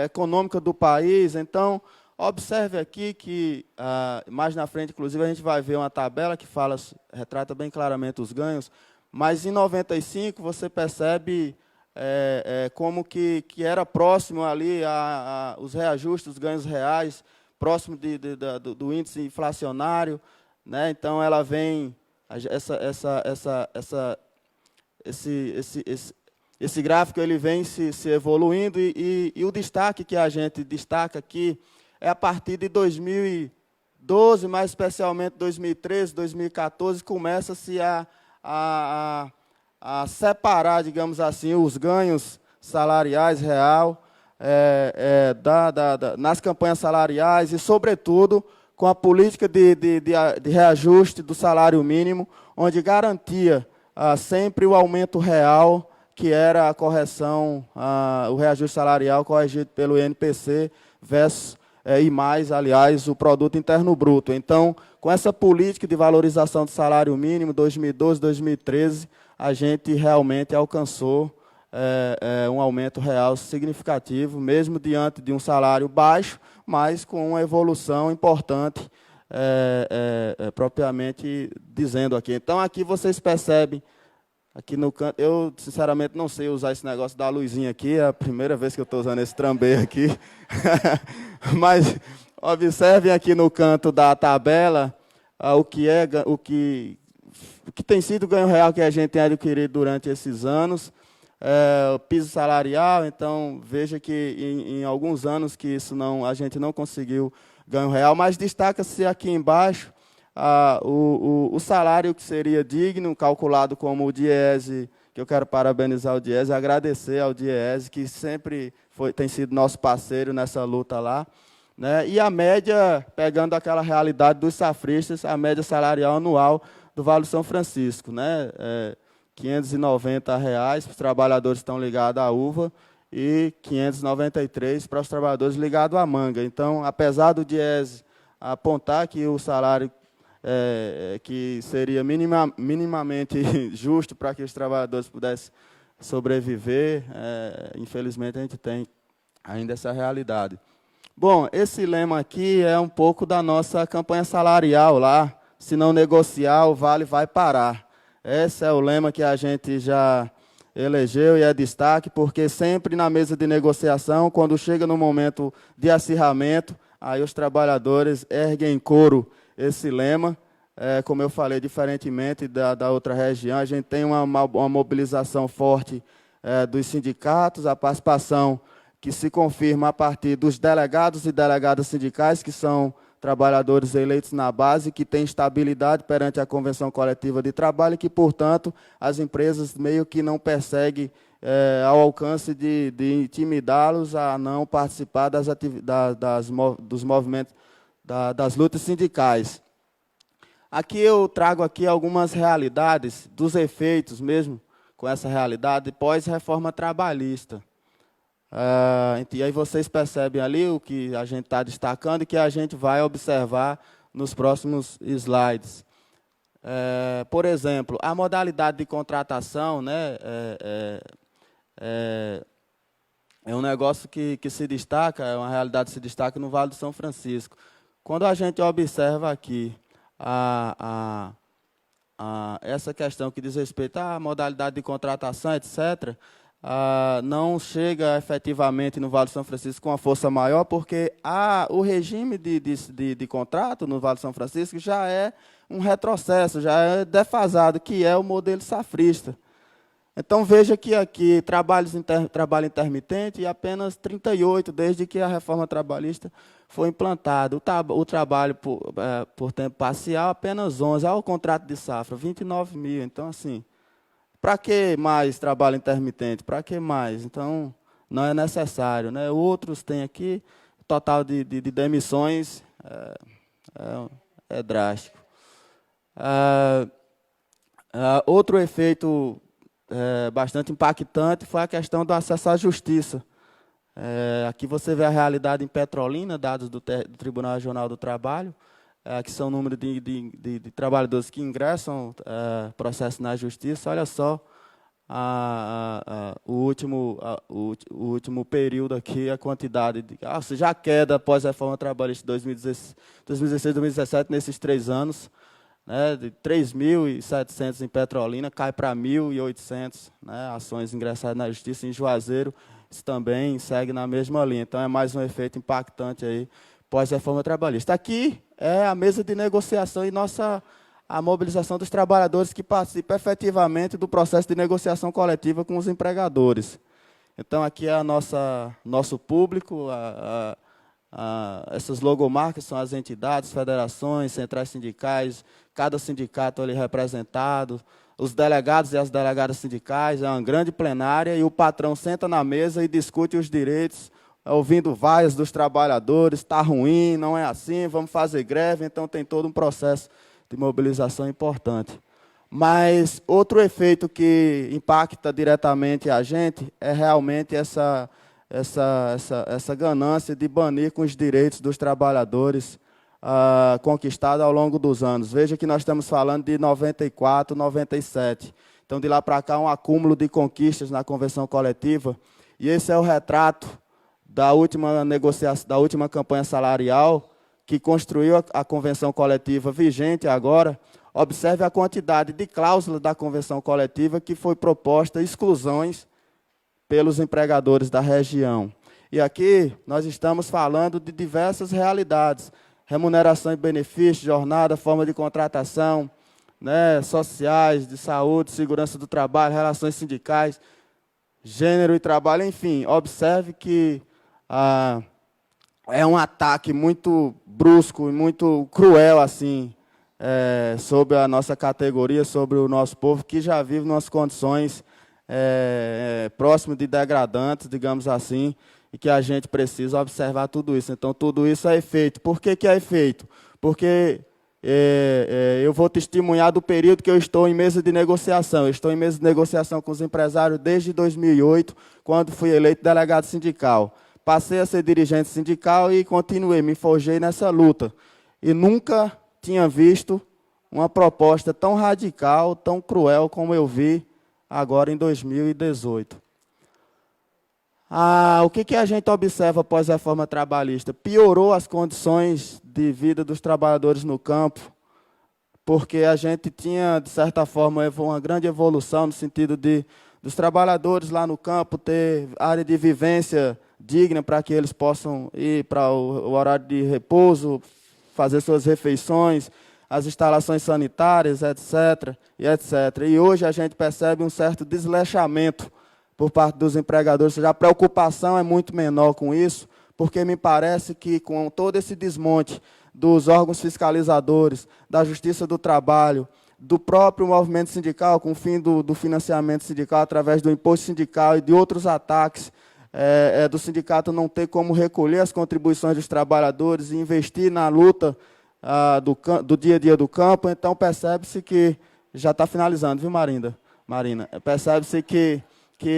Q: econômica do país. Então, observe aqui que, mais na frente, inclusive, a gente vai ver uma tabela que retrata bem claramente os ganhos, mas em 95 você percebe como que era próximo ali os reajustes, os ganhos reais, próximo do índice inflacionário, né? Então, ela vem, esse gráfico ele vem se evoluindo, e o destaque que a gente destaca aqui é a partir de 2012, mais especialmente 2013, 2014, começa-se a separar, digamos assim, os ganhos salariais real nas campanhas salariais e, sobretudo, com a política de reajuste do salário mínimo, onde garantia sempre o aumento real, que era a correção, o reajuste salarial corrigido pelo INPC versus e mais, aliás, o Produto Interno Bruto. Então, com essa política de valorização do salário mínimo, 2012, 2013, a gente realmente alcançou um aumento real significativo, mesmo diante de um salário baixo, mas com uma evolução importante, propriamente dizendo aqui. Então, aqui vocês percebem, aqui no canto, eu sinceramente não sei usar esse negócio da luzinha aqui, é a primeira vez que eu estou usando esse trambê aqui, mas observem aqui no canto da tabela o que tem sido o ganho real que a gente tem adquirido durante esses anos, o piso salarial. Então, veja que em alguns anos que a gente não conseguiu ganho real, mas destaca-se aqui embaixo o salário que seria digno, calculado como o DIEESE, que eu quero parabenizar o DIEESE, agradecer ao DIEESE, que sempre tem sido nosso parceiro nessa luta lá, né? E a média, pegando aquela realidade dos safristas, a média salarial anual do Vale do São Francisco, né? R$590 para os trabalhadores que estão ligados à uva e 593 para os trabalhadores ligados à manga. Então, apesar do DIEESE apontar que o salário que seria minimamente justo para que os trabalhadores pudessem sobreviver, infelizmente a gente tem ainda essa realidade. Bom, esse lema aqui é um pouco da nossa campanha salarial lá: se não negociar, o Vale vai parar. Esse é o lema que a gente já elegeu e é destaque, porque sempre na mesa de negociação, quando chega no momento de acirramento, aí os trabalhadores erguem em coro esse lema. Como eu falei, diferentemente da outra região, a gente tem uma mobilização forte dos sindicatos, a participação que se confirma a partir dos delegados e delegadas sindicais, que são trabalhadores eleitos na base, que têm estabilidade perante a Convenção Coletiva de Trabalho e que, portanto, as empresas meio que não perseguem ao alcance de intimidá-los a não participar dos movimentos, das lutas sindicais. Aqui eu trago aqui algumas realidades, dos efeitos mesmo, com essa realidade pós-reforma trabalhista. E aí vocês percebem ali o que a gente está destacando e que a gente vai observar nos próximos slides. Por exemplo, a modalidade de contratação, né, é um negócio que se destaca, é uma realidade que se destaca no Vale do São Francisco. Quando a gente observa aqui essa questão que diz respeito à modalidade de contratação, etc., não chega efetivamente no Vale do São Francisco com uma força maior, porque o regime de contrato no Vale do São Francisco já é um retrocesso, já é defasado, que é o modelo safrista. Então, veja que aqui, trabalho intermitente, e apenas 38, desde que a reforma trabalhista foi implantada. O trabalho por tempo parcial, apenas 11. O contrato de safra, 29 mil. Então, assim, para que mais trabalho intermitente? Para que mais? Então, não é necessário, né? Outros têm aqui, o total de demissões é drástico. Outro efeito bastante impactante foi a questão do acesso à justiça. Aqui você vê a realidade em Petrolina, dados do Tribunal Regional do Trabalho, que são o número de trabalhadores que ingressam processo na justiça. Olha só o último período aqui, a quantidade ou seja, a queda após a reforma trabalhista de 2016, 2017, nesses 3 anos, né, de 3.700 em Petrolina, cai para 1.800, né, ações ingressadas na justiça. Em Juazeiro, isso também segue na mesma linha. Então, é mais um efeito impactante aí pós-reforma trabalhista. Aqui é a mesa de negociação e a mobilização dos trabalhadores que participam efetivamente do processo de negociação coletiva com os empregadores. Então, aqui é nosso público, essas logomarcas são as entidades, federações, centrais sindicais, cada sindicato ali representado, os delegados e as delegadas sindicais, é uma grande plenária, e o patrão senta na mesa e discute os direitos, ouvindo vaias dos trabalhadores, está ruim, não é assim, vamos fazer greve. Então, tem todo um processo de mobilização importante. Mas outro efeito que impacta diretamente a gente é realmente essa ganância de banir com os direitos dos trabalhadores conquistados ao longo dos anos. Veja que nós estamos falando de 94, 97. Então, de lá para cá, um acúmulo de conquistas na convenção coletiva. E esse é o retrato da última negociação, da última campanha salarial, que construiu a convenção coletiva vigente agora. Observe a quantidade de cláusulas da convenção coletiva que foi proposta, exclusões pelos empregadores da região. E aqui nós estamos falando de diversas realidades: remuneração e benefícios, jornada, forma de contratação, né, sociais, de saúde, segurança do trabalho, relações sindicais, gênero e trabalho, enfim. Observe que é um ataque muito brusco e muito cruel, assim, sobre a nossa categoria, sobre o nosso povo, que já vive em umas condições próximo de degradantes, digamos assim, e que a gente precisa observar tudo isso. Então, tudo isso é efeito. Por que é efeito? Porque eu vou testemunhar do período que eu estou em mesa de negociação. Eu estou em mesa de negociação com os empresários desde 2008, quando fui eleito delegado sindical. Passei a ser dirigente sindical e continuei, me forjei nessa luta. E nunca tinha visto uma proposta tão radical, tão cruel como eu vi agora em 2018. O que a gente observa após a reforma trabalhista? Piorou as condições de vida dos trabalhadores no campo, porque a gente tinha, de certa forma, uma grande evolução no sentido dos trabalhadores lá no campo ter área de vivência digna para que eles possam ir para o horário de repouso, fazer suas refeições, as instalações sanitárias, etc. E hoje a gente percebe um certo desleixamento por parte dos empregadores, ou seja, a preocupação é muito menor com isso, porque me parece que com todo esse desmonte dos órgãos fiscalizadores, da Justiça do Trabalho, do próprio movimento sindical, com o fim do financiamento sindical através do imposto sindical e de outros ataques, do sindicato não ter como recolher as contribuições dos trabalhadores e investir na luta do dia a dia do campo, então percebe-se que, já está finalizando, viu, Marina? Percebe-se que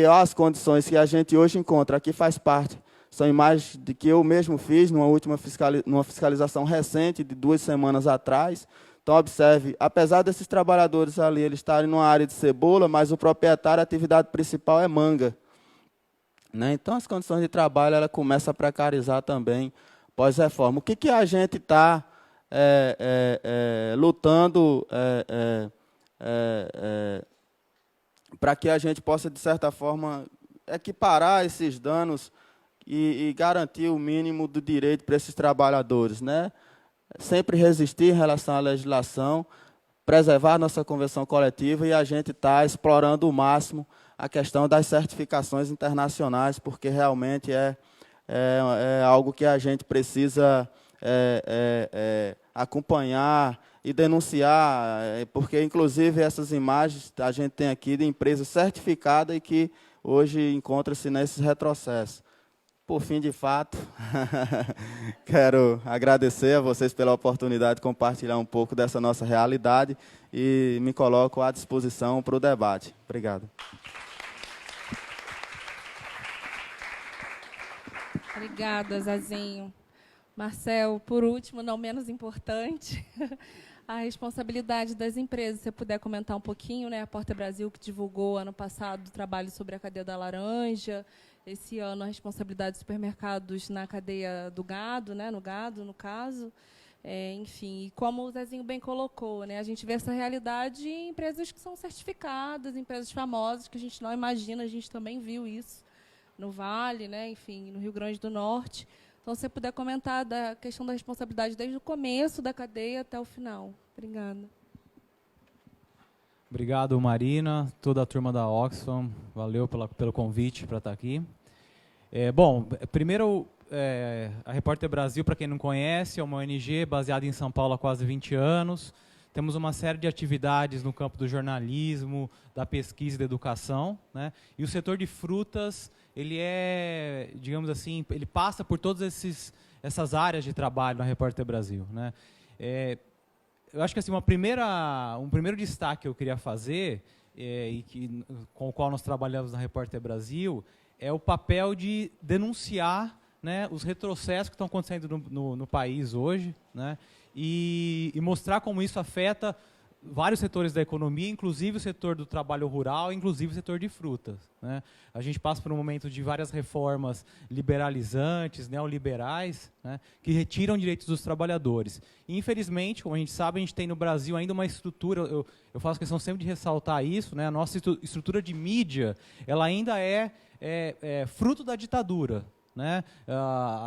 Q: as condições que a gente hoje encontra aqui faz parte, são imagens de que eu mesmo fiz numa fiscalização recente, de 2 semanas atrás. Então, observe, apesar desses trabalhadores ali eles estarem numa área de cebola, mas o proprietário, a atividade principal é manga. Né? Então, as condições de trabalho ela começam a precarizar também pós-reforma. O que a gente está lutando para que a gente possa, de certa forma, equiparar esses danos e garantir o mínimo do direito para esses trabalhadores, né? Sempre resistir em relação à legislação, preservar nossa convenção coletiva e a gente está explorando o máximo a questão das certificações internacionais, porque realmente é algo que a gente precisa acompanhar e denunciar, porque, inclusive, essas imagens a gente tem aqui de empresa certificada e que hoje encontra-se nesses retrocessos. Por fim, de fato, quero agradecer a vocês pela oportunidade de compartilhar um pouco dessa nossa realidade e me coloco à disposição para o debate. Obrigado.
N: Obrigada, Zazinho. Marcel, por último, não menos importante, a responsabilidade das empresas. Se você puder comentar um pouquinho, né? A Porta Brasil, que divulgou ano passado o trabalho sobre a cadeia da laranja, esse ano a responsabilidade dos supermercados na cadeia do gado, né? No gado, no caso. Enfim, e como o Zezinho bem colocou, né? A gente vê essa realidade em empresas que são certificadas, empresas famosas, que a gente não imagina, a gente também viu isso no Vale, né? Enfim, no Rio Grande do Norte. Então, se você puder comentar da questão da responsabilidade desde o começo da cadeia até o final. Obrigada.
R: Obrigado, Marina, toda a turma da Oxfam. Valeu pelo convite para estar aqui. Bom, primeiro, a Repórter Brasil, para quem não conhece, é uma ONG baseada em São Paulo há quase 20 anos. Temos uma série de atividades no campo do jornalismo, da pesquisa e da educação, né? E o setor de frutas, ele digamos assim, ele passa por todas essas áreas de trabalho na Repórter Brasil, né? Eu acho que assim, um primeiro destaque que eu queria fazer, com o qual nós trabalhamos na Repórter Brasil, é o papel de denunciar, né, os retrocessos que estão acontecendo no país hoje, né, e mostrar como isso afeta vários setores da economia, inclusive o setor do trabalho rural, inclusive o setor de frutas, né. A gente passa por um momento de várias reformas liberalizantes, neoliberais, né, que retiram direitos dos trabalhadores. E, infelizmente, como a gente sabe, a gente tem no Brasil ainda uma estrutura, eu faço questão sempre de ressaltar isso, né, a nossa estrutura de mídia, ela ainda é fruto da ditadura, né?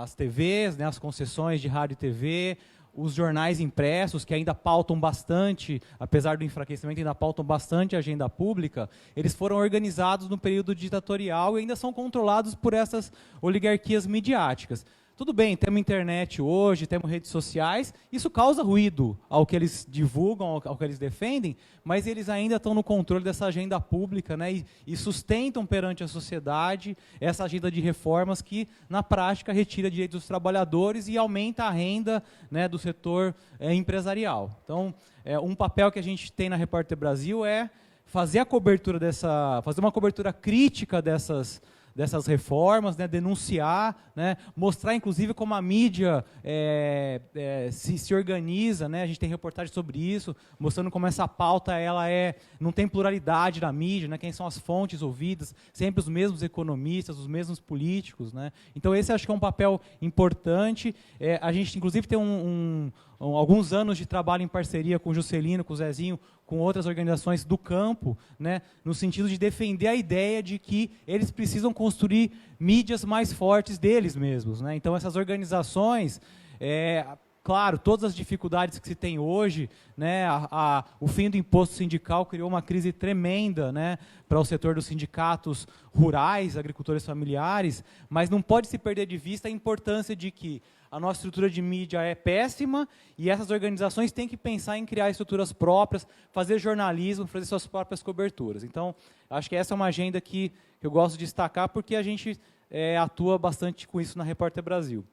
R: As TVs, né, as concessões de rádio e TV, os jornais impressos, que ainda pautam bastante, apesar do enfraquecimento, ainda pautam bastante a agenda pública, eles foram organizados no período ditatorial e ainda são controlados por essas oligarquias midiáticas. Tudo bem, temos internet hoje, temos redes sociais, isso causa ruído ao que eles divulgam, ao que eles defendem, mas eles ainda estão no controle dessa agenda pública, né, e sustentam perante a sociedade essa agenda de reformas que, na prática, retira direitos dos trabalhadores e aumenta a renda, né, do setor empresarial. Então, um papel que a gente tem na Repórter Brasil é fazer a cobertura fazer uma cobertura crítica dessas reformas, né, denunciar, né, mostrar, inclusive, como a mídia se organiza, né, a gente tem reportagem sobre isso, mostrando como essa pauta não tem pluralidade na mídia, né, quem são as fontes ouvidas, sempre os mesmos economistas, os mesmos políticos, né. Então, esse acho que é um papel importante. A gente, inclusive, tem alguns anos de trabalho em parceria com o Juscelino, com o Zezinho, com outras organizações do campo, né, no sentido de defender a ideia de que eles precisam construir mídias mais fortes deles mesmos, né? Então, essas organizações, claro, todas as dificuldades que se tem hoje, né, o fim do imposto sindical criou uma crise tremenda, né, para o setor dos sindicatos rurais, agricultores familiares, mas não pode se perder de vista a importância de que a nossa estrutura de mídia é péssima e essas organizações têm que pensar em criar estruturas próprias, fazer jornalismo, fazer suas próprias coberturas. Então, acho que essa é uma agenda que eu gosto de destacar porque a gente atua bastante com isso na Repórter Brasil.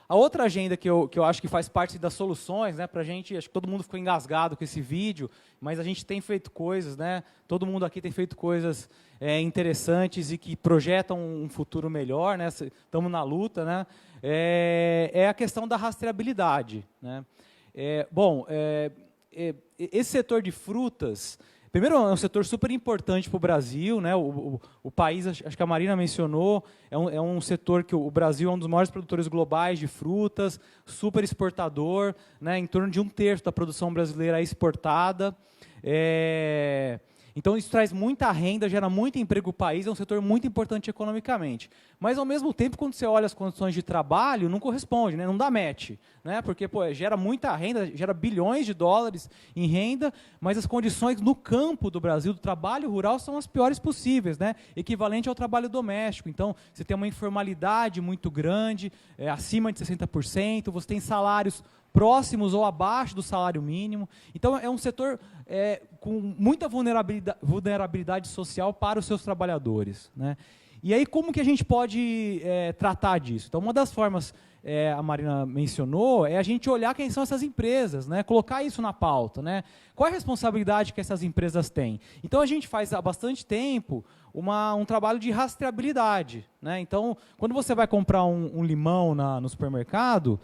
R: A outra agenda que eu acho que faz parte das soluções, né, para a gente, acho que todo mundo ficou engasgado com esse vídeo, mas a gente tem feito coisas, né, todo mundo aqui tem feito coisas interessantes e que projetam um futuro melhor, né, estamos na luta, né, é a questão da rastreabilidade, né. Esse setor de frutas, primeiro, é um setor super importante para o Brasil, né? O país, acho que a Marina mencionou, é um setor que o Brasil é um dos maiores produtores globais de frutas, super exportador, né? Em torno de 1/3 da produção brasileira é exportada. Então, isso traz muita renda, gera muito emprego para o país, é um setor muito importante economicamente. Mas, ao mesmo tempo, quando você olha as condições de trabalho, não corresponde, né? Não dá match, né? Porque gera muita renda, gera bilhões de dólares em renda, mas as condições no campo do Brasil, do trabalho rural, são as piores possíveis, né? Equivalente ao trabalho doméstico. Então, você tem uma informalidade muito grande, acima de 60%, você tem salários próximos ou abaixo do salário mínimo. Então, é um setor com muita vulnerabilidade social para os seus trabalhadores, né? E aí, como que a gente pode tratar disso? Então, uma das formas, a Marina mencionou, é a gente olhar quem são essas empresas, né? Colocar isso na pauta, né? Qual é a responsabilidade que essas empresas têm? Então, a gente faz há bastante tempo um trabalho de rastreabilidade, né? Então, quando você vai comprar um limão no supermercado,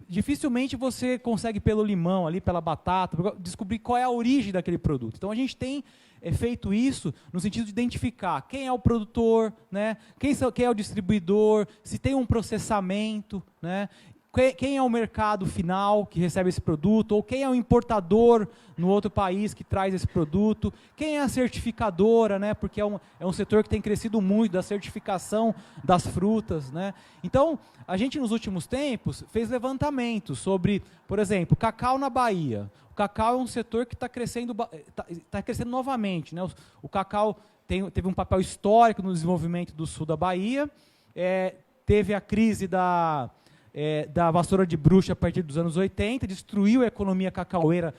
R: dificilmente você consegue pelo limão, ali, pela batata, descobrir qual é a origem daquele produto. Então, a gente tem feito isso no sentido de identificar quem é o produtor, né? Quem é o distribuidor, se tem um processamento, né? Quem é o mercado final que recebe esse produto, ou quem é o importador no outro país que traz esse produto, quem é a certificadora, né? Porque é um setor que tem crescido muito, da certificação das frutas, né? Então, a gente nos últimos tempos fez levantamentos sobre, por exemplo, cacau na Bahia. O cacau é um setor que está crescendo novamente, né? O cacau teve um papel histórico no desenvolvimento do sul da Bahia, teve a crise da vassoura de bruxa a partir dos anos 80, destruiu a economia cacaueira.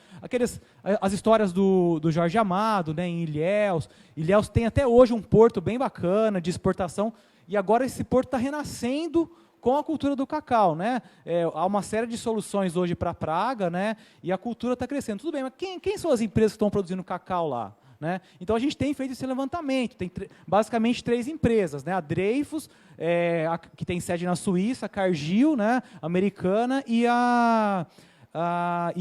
R: As histórias do Jorge Amado, né, em Ilhéus. Ilhéus tem até hoje um porto bem bacana de exportação, e agora esse porto está renascendo com a cultura do cacau, né? Há uma série de soluções hoje para a praga, né, e a cultura está crescendo. Tudo bem, mas quem são as empresas que estão produzindo cacau lá? Né? Então, a gente tem feito esse levantamento, tem basicamente 3 empresas, né? A Dreyfus, que tem sede na Suíça, a Cargill, né? Americana, e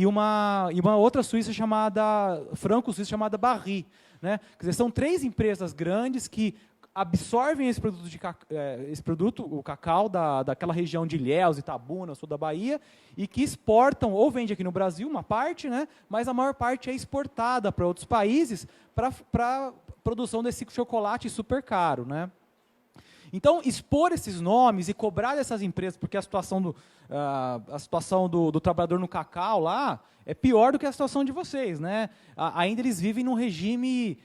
R: uma outra suíça chamada, franco-suíça chamada Barry, né? Quer dizer, são 3 empresas grandes que absorvem esse produto, o cacau daquela região de Ilhéus, Itabuna, sul da Bahia, e que exportam, ou vende aqui no Brasil, uma parte, né, mas a maior parte é exportada para outros países para a produção desse chocolate super caro, né. Então, expor esses nomes e cobrar dessas empresas, porque a situação do trabalhador no cacau lá é pior do que a situação de vocês, né. Ainda eles vivem num regime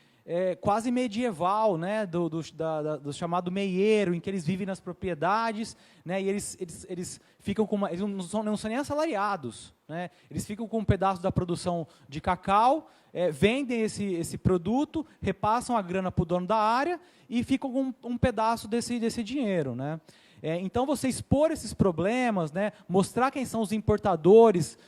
R: quase medieval, né, do chamado meieiro, em que eles vivem nas propriedades, né, e eles ficam com eles não são nem assalariados, né, eles ficam com um pedaço da produção de cacau, vendem esse produto, repassam a grana para o dono da área e ficam com um pedaço desse dinheiro, né. Então, você expor esses problemas, né, mostrar quem são os importadores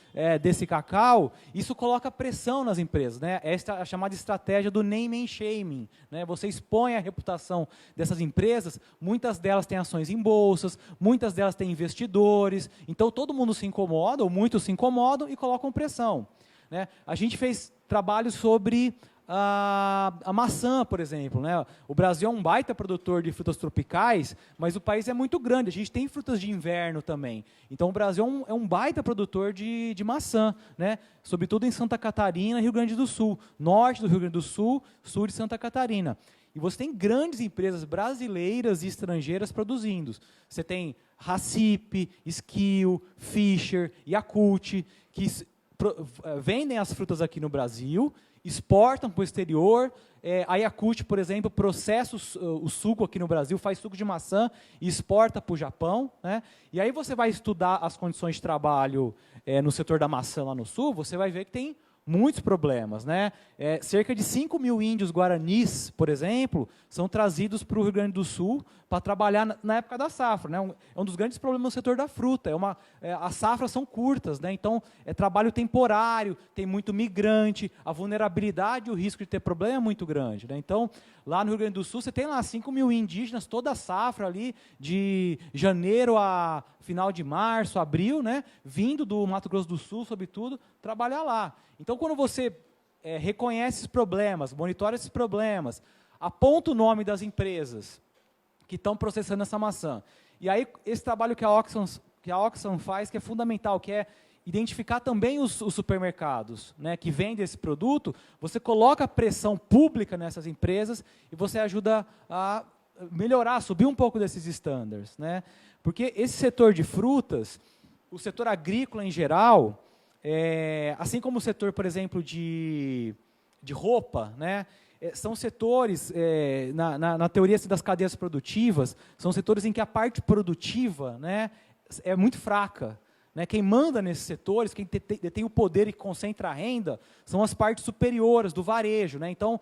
R: desse cacau, isso coloca pressão nas empresas, né? Esta é a chamada estratégia do name and shaming, né? Você expõe a reputação dessas empresas, muitas delas têm ações em bolsas, muitas delas têm investidores, então todo mundo se incomoda, ou muitos se incomodam e colocam pressão, né? A gente fez trabalhos sobre a maçã, por exemplo, né? O Brasil é um baita produtor de frutas tropicais, mas o país é muito grande. A gente tem frutas de inverno também. Então, o Brasil é um baita produtor de maçã, né? Sobretudo em Santa Catarina e Rio Grande do Sul. Norte do Rio Grande do Sul, sul de Santa Catarina. E você tem grandes empresas brasileiras e estrangeiras produzindo. Você tem Racip, Skil, Fischer, Yakult, que vendem as frutas aqui no Brasil, exportam para o exterior. A Yakult, por exemplo, processa o suco aqui no Brasil, faz suco de maçã e exporta para o Japão, né? E aí você vai estudar as condições de trabalho no setor da maçã lá no sul, você vai ver que tem muitos problemas, né? Cerca de 5 mil índios guaranis, por exemplo, são trazidos para o Rio Grande do Sul para trabalhar na época da safra, né? É um dos grandes problemas no setor da fruta. As safras são curtas, né? Então é trabalho temporário, tem muito migrante, a vulnerabilidade e o risco de ter problema é muito grande, né? Então, lá no Rio Grande do Sul, você tem lá 5 mil indígenas, toda a safra ali, de janeiro a final de março, abril, né? Vindo do Mato Grosso do Sul, sobretudo, trabalhar lá. Então, quando você reconhece esses problemas, monitora esses problemas, aponta o nome das empresas que estão processando essa maçã. E aí, esse trabalho que a Oxfam faz, que é fundamental, que é identificar também os supermercados, né, que vendem esse produto, você coloca pressão pública nessas empresas e você ajuda a melhorar, subir um pouco desses estándares, né? Porque esse setor de frutas, o setor agrícola em geral, assim como o setor, por exemplo, de roupa, né, são setores, na teoria das cadeias produtivas, são setores em que a parte produtiva, né, é muito fraca. Né? Quem manda nesses setores, quem detém o poder e concentra a renda, são as partes superiores do varejo. Né? Então,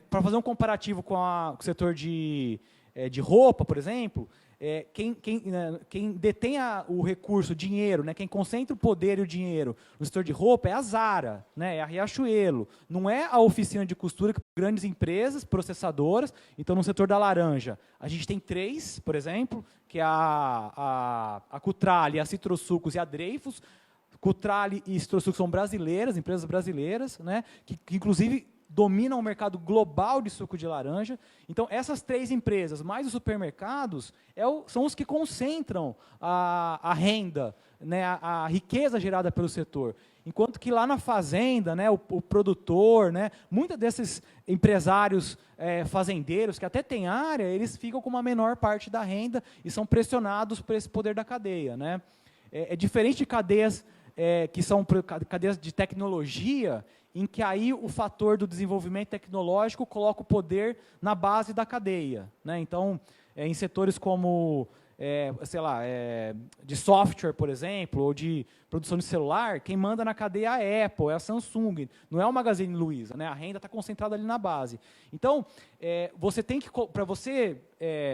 R: para fazer um comparativo com o setor de roupa, por exemplo, quem detém o recurso, o dinheiro, né, quem concentra o poder e o dinheiro no setor de roupa é a Zara, né, é a Riachuelo. Não é a oficina de costura, que grandes empresas processadoras. Então, no setor da laranja, a gente tem 3, por exemplo, que é a Cutrale, a Citrosucos e a Dreyfus. Cutrale e Citrosucos são brasileiras, empresas brasileiras, né, que inclusive dominam o mercado global de suco de laranja. Então, essas 3 empresas, mais os supermercados, são os que concentram a renda, né, a riqueza gerada pelo setor. Enquanto que lá na fazenda, né, o produtor, né, muitos desses empresários fazendeiros, que até têm área, eles ficam com uma menor parte da renda e são pressionados por esse poder da cadeia. Né? É diferente de cadeias que são cadeias de tecnologia, em que aí o fator do desenvolvimento tecnológico coloca o poder na base da cadeia. Né? Então, em setores como, sei lá, de software, por exemplo, ou de produção de celular, quem manda na cadeia é a Apple, é a Samsung, não é o Magazine Luiza, né? A renda está concentrada ali na base. Então, você tem que, para você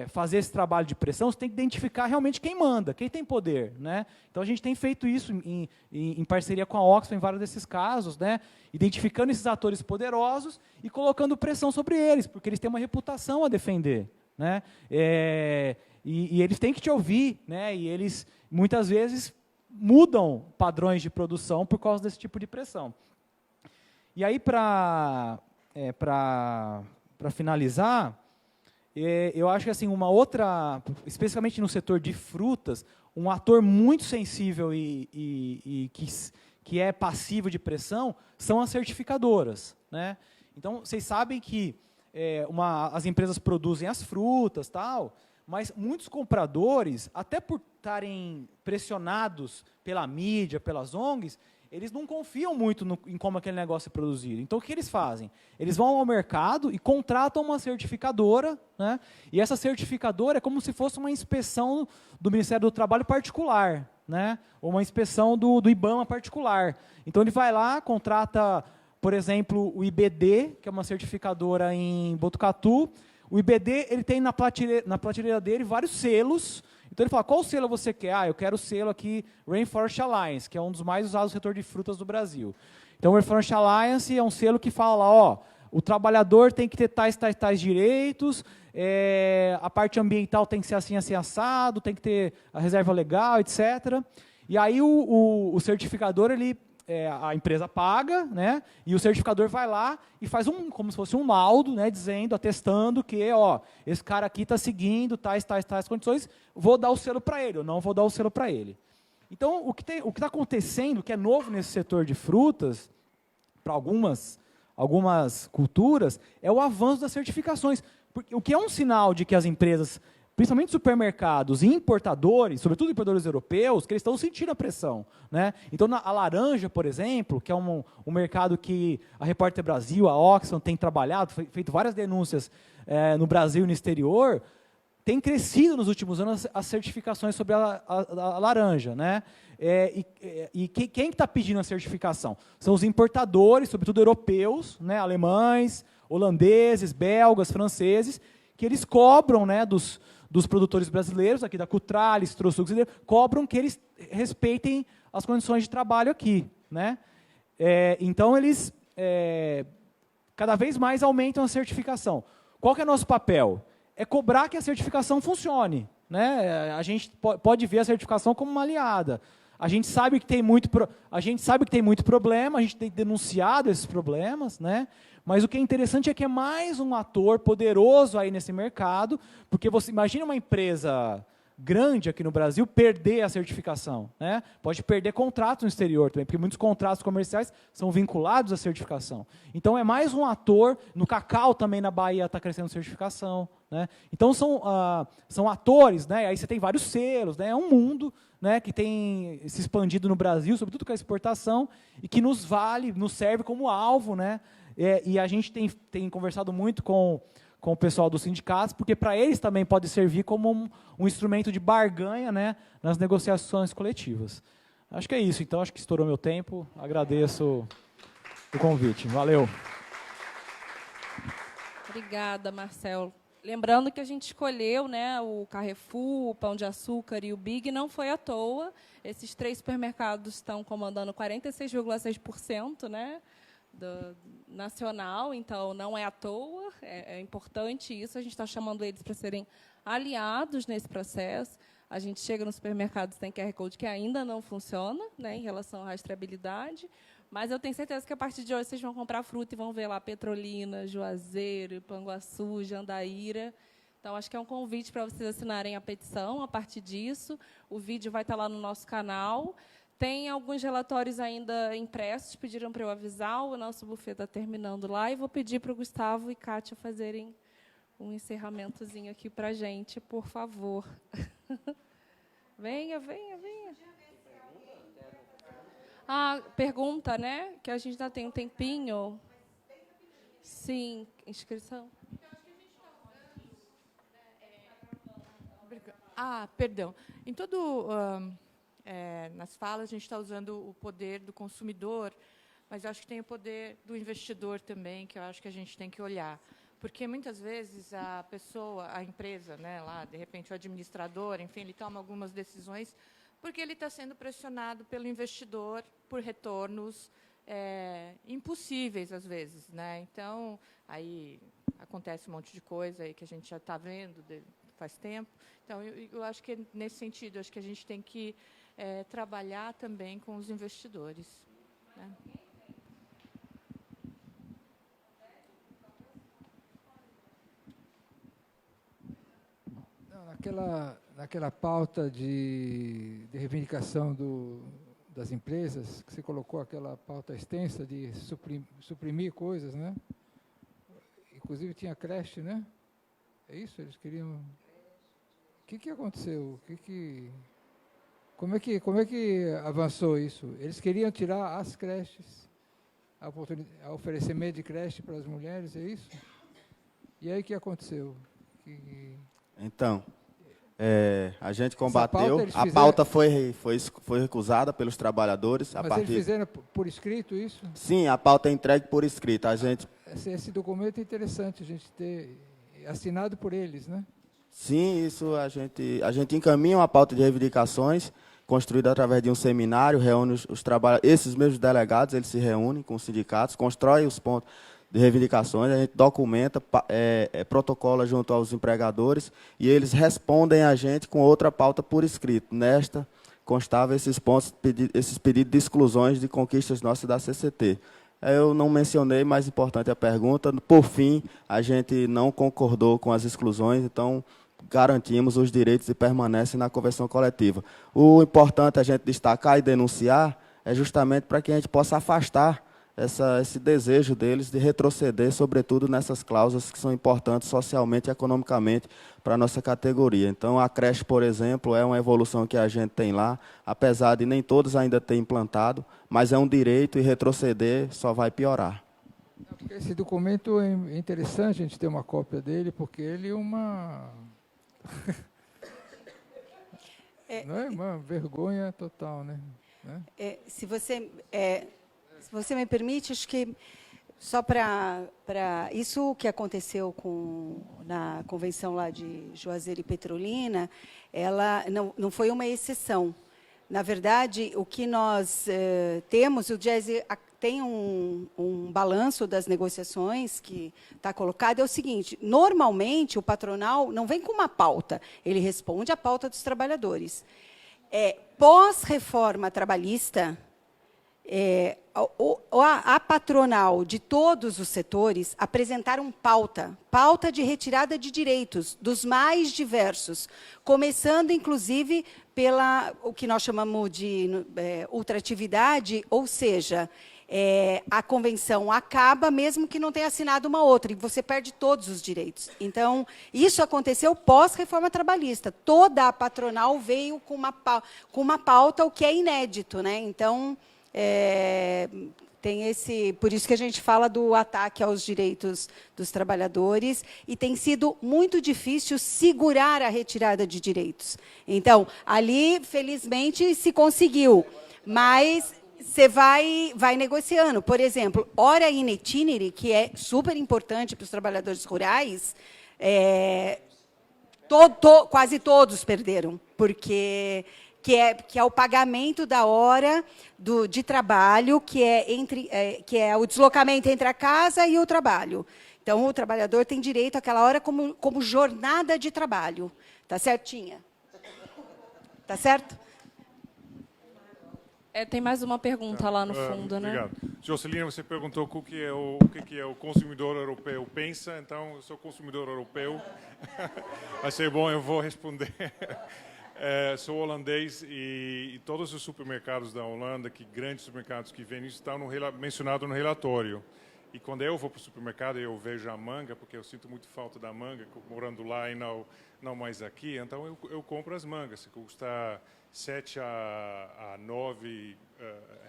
R: fazer esse trabalho de pressão, você tem que identificar realmente quem manda, quem tem poder. Né? Então, a gente tem feito isso em parceria com a Oxfam em vários desses casos, né? Identificando esses atores poderosos e colocando pressão sobre eles, porque eles têm uma reputação a defender. Né? E eles têm que te ouvir, né? E eles, muitas vezes, mudam padrões de produção por causa desse tipo de pressão. E aí, para finalizar, eu acho que assim, uma outra, especificamente no setor de frutas, um ator muito sensível e que é passivo de pressão são as certificadoras. Né? Então, vocês sabem que as empresas produzem as frutas, tal, mas muitos compradores, até por estarem pressionados pela mídia, pelas ONGs, eles não confiam muito em como aquele negócio é produzido. Então, o que eles fazem? Eles vão ao mercado e contratam uma certificadora, né? E essa certificadora é como se fosse uma inspeção do Ministério do Trabalho particular, né? Ou uma inspeção do IBAMA particular. Então, ele vai lá, contrata, por exemplo, o IBD, que é uma certificadora em Botucatu. O IBD ele tem na prateleira dele vários selos. Então ele fala, qual selo você quer? Eu quero o selo aqui Rainforest Alliance, que é um dos mais usados no setor de frutas do Brasil. Então o Rainforest Alliance é um selo que fala lá, o trabalhador tem que ter tais direitos, a parte ambiental tem que ser assim, assim, assado, tem que ter a reserva legal, etc. E aí o certificador, ele a empresa paga, né, e o certificador vai lá e faz como se fosse um laudo, né, dizendo, atestando que, ó, esse cara aqui está seguindo tais condições, vou dar o selo para ele, ou não vou dar o selo para ele. Então, o que está acontecendo, que é novo nesse setor de frutas, para algumas culturas, é o avanço das certificações. Porque, o que é um sinal de que as empresas, principalmente supermercados e importadores, sobretudo importadores europeus, que eles estão sentindo a pressão, né? Então, a laranja, por exemplo, que é um mercado que a Repórter Brasil, a Oxfam, tem trabalhado, feito várias denúncias no Brasil e no exterior, tem crescido nos últimos anos as certificações sobre a laranja, né? Quem está pedindo a certificação? São os importadores, sobretudo europeus, né? Alemães, holandeses, belgas, franceses, que eles cobram, né, dos produtores brasileiros, aqui da Cutralis, Trossucos, cobram que eles respeitem as condições de trabalho aqui, né? Então, eles cada vez mais aumentam a certificação. Qual que é o nosso papel? É cobrar que a certificação funcione, né? A gente pode ver a certificação como uma aliada. A gente sabe que tem muito problema, a gente tem denunciado esses problemas, né? Mas o que é interessante é que é mais um ator poderoso aí nesse mercado, porque você imagina uma empresa grande aqui no Brasil perder a certificação, né? Pode perder contratos no exterior também, porque muitos contratos comerciais são vinculados à certificação. Então, é mais um ator. No cacau também, na Bahia, está crescendo certificação, né? Então, são atores, né? Aí você tem vários selos, né? É um mundo, né, que tem se expandido no Brasil, sobretudo com a exportação, e que nos serve como alvo, né? E a gente tem conversado muito com o pessoal dos sindicatos, porque para eles também pode servir como um instrumento de barganha, né, nas negociações coletivas. Acho que é isso. Então, acho que estourou meu tempo. Agradeço o convite. Valeu.
N: Obrigada, Marcelo. Lembrando que a gente escolheu, né, o Carrefour, o Pão de Açúcar e o Big, não foi à toa. Esses 3 supermercados estão comandando 46,6%, né, nacional, então não é à toa, é importante isso. A gente está chamando eles para serem aliados nesse processo. A gente chega no supermercado, tem QR Code que ainda não funciona, né, em relação à rastreabilidade, mas eu tenho certeza que a partir de hoje vocês vão comprar fruta e vão ver lá Petrolina, Juazeiro, Ipanguaçu, Jandaíra. Então, acho que é um convite para vocês assinarem a petição a partir disso. O vídeo vai estar lá no nosso canal. Tem alguns relatórios ainda impressos, pediram para eu avisar, o nosso buffet está terminando lá, e vou pedir para o Gustavo e Kátia fazerem um encerramentozinho aqui para a gente, por favor. Venha. Pergunta, né? Que a gente ainda tem um tempinho. Sim, inscrição.
S: Perdão. Em todo... nas falas, a gente está usando o poder do consumidor, mas eu acho que tem o poder do investidor também, que eu acho que a gente tem que olhar. Porque, muitas vezes, a pessoa, a empresa, né, lá, de repente, o administrador, enfim, ele toma algumas decisões porque ele está sendo pressionado pelo investidor por retornos impossíveis, às vezes, né? Então, aí acontece um monte de coisa aí que a gente já está vendo faz tempo. Então, eu acho que, nesse sentido, acho que a gente tem que trabalhar também com os investidores, né?
T: Naquela pauta de reivindicação das empresas, que você colocou aquela pauta extensa de suprimir coisas, né? Inclusive tinha creche, né? É isso? Eles queriam... O que aconteceu? Como é que avançou isso? Eles queriam tirar as creches, a oferecimento de creche para as mulheres, é isso? E aí o que aconteceu?
Q: Então, a gente combateu, a pauta foi recusada pelos trabalhadores.
T: Mas eles fizeram por escrito isso?
Q: Sim, a pauta é entregue por escrito.
T: Esse documento é interessante a gente ter assinado por eles, né?
Q: Sim, isso a gente encaminha uma pauta de reivindicações construída através de um seminário, reúne os trabalhadores, esses mesmos delegados, eles se reúnem com os sindicatos, constroem os pontos de reivindicações, a gente documenta, protocola junto aos empregadores e eles respondem a gente com outra pauta por escrito. Nesta, constava esses pontos, esses pedidos de exclusões de conquistas nossas da CCT. Eu não mencionei, mais importante a pergunta, por fim, a gente não concordou com as exclusões, então garantimos os direitos e permanecem na convenção coletiva. O importante a gente destacar e denunciar é justamente para que a gente possa afastar esse desejo deles de retroceder, sobretudo nessas cláusulas que são importantes socialmente e economicamente para a nossa categoria. Então, a creche, por exemplo, é uma evolução que a gente tem lá, apesar de nem todos ainda terem implantado, mas é um direito e retroceder só vai piorar.
T: Esse documento é interessante a gente ter uma cópia dele, porque ele é uma... não é uma vergonha total, né?
P: Se você me permite, acho que só para isso que aconteceu na convenção lá de Juazeiro e Petrolina, ela não foi uma exceção. Na verdade, o que nós temos, o Jesse tem um balanço das negociações que está colocado, é o seguinte: normalmente o patronal não vem com uma pauta, ele responde à pauta dos trabalhadores. Pós-reforma trabalhista, a patronal de todos os setores apresentaram pauta de retirada de direitos, dos mais diversos, começando, inclusive, pela o que nós chamamos de ultratividade, ou seja, a convenção acaba mesmo que não tenha assinado uma outra, e você perde todos os direitos. Então, isso aconteceu pós-reforma trabalhista. Toda a patronal veio com uma pauta, o que é inédito, né? Então, tem por isso que a gente fala do ataque aos direitos dos trabalhadores, e tem sido muito difícil segurar a retirada de direitos. Então, ali, felizmente, se conseguiu, mas você vai negociando. Por exemplo, hora in itinere, que é super importante para os trabalhadores rurais, quase todos perderam, porque que é o pagamento da hora de trabalho, que é o deslocamento entre a casa e o trabalho. Então, o trabalhador tem direito àquela hora como jornada de trabalho. Tá certinha? Tá certo?
N: Tem mais uma pergunta lá no fundo, né?
U: Obrigado. Jocelina, você perguntou o que é o consumidor europeu pensa, então eu sou consumidor europeu. Achei bom, eu vou responder. Sou holandês e todos os supermercados da Holanda, grandes supermercados que vendem, estão mencionados no relatório. E quando eu vou para o supermercado e eu vejo a manga, porque eu sinto muito falta da manga, morando lá e não mais aqui, então eu compro as mangas, que custa 7 a 9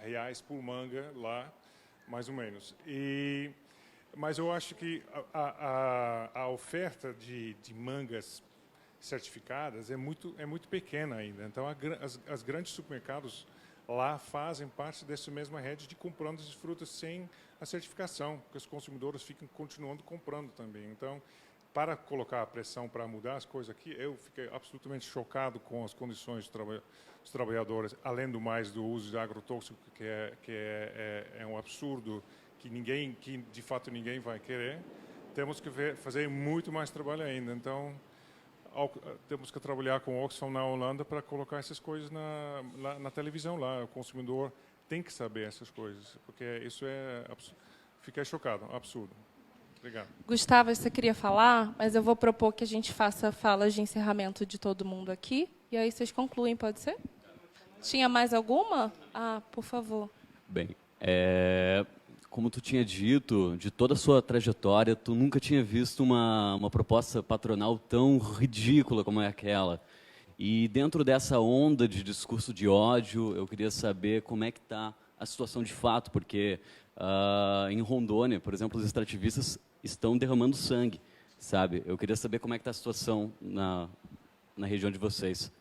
U: reais por manga lá, mais ou menos. Mas eu acho que a oferta de mangas certificadas é muito pequena ainda. Então, as grandes supermercados lá fazem parte dessa mesma rede de comprando as frutas sem a certificação, porque os consumidores ficam continuando comprando também. Então, para colocar a pressão para mudar as coisas aqui, eu fiquei absolutamente chocado com as condições dos trabalhadores, além do mais do uso de agrotóxico, que é um absurdo que de fato ninguém vai querer. Temos que fazer muito mais trabalho ainda. Então, temos que trabalhar com o Oxfam na Holanda para colocar essas coisas na televisão lá. O consumidor tem que saber essas coisas, porque isso fiquei chocado, absurdo. Obrigado.
N: Gustavo, você queria falar, mas eu vou propor que a gente faça falas de encerramento de todo mundo aqui, e aí vocês concluem, pode ser? Tinha mais alguma? Por favor.
V: Bem, como tu tinha dito, de toda a sua trajetória, tu nunca tinha visto uma proposta patronal tão ridícula como é aquela. E dentro dessa onda de discurso de ódio, eu queria saber como é que está a situação de fato, porque em Rondônia, por exemplo, os extrativistas estão derramando sangue, sabe? Eu queria saber como é que está a situação na região de vocês.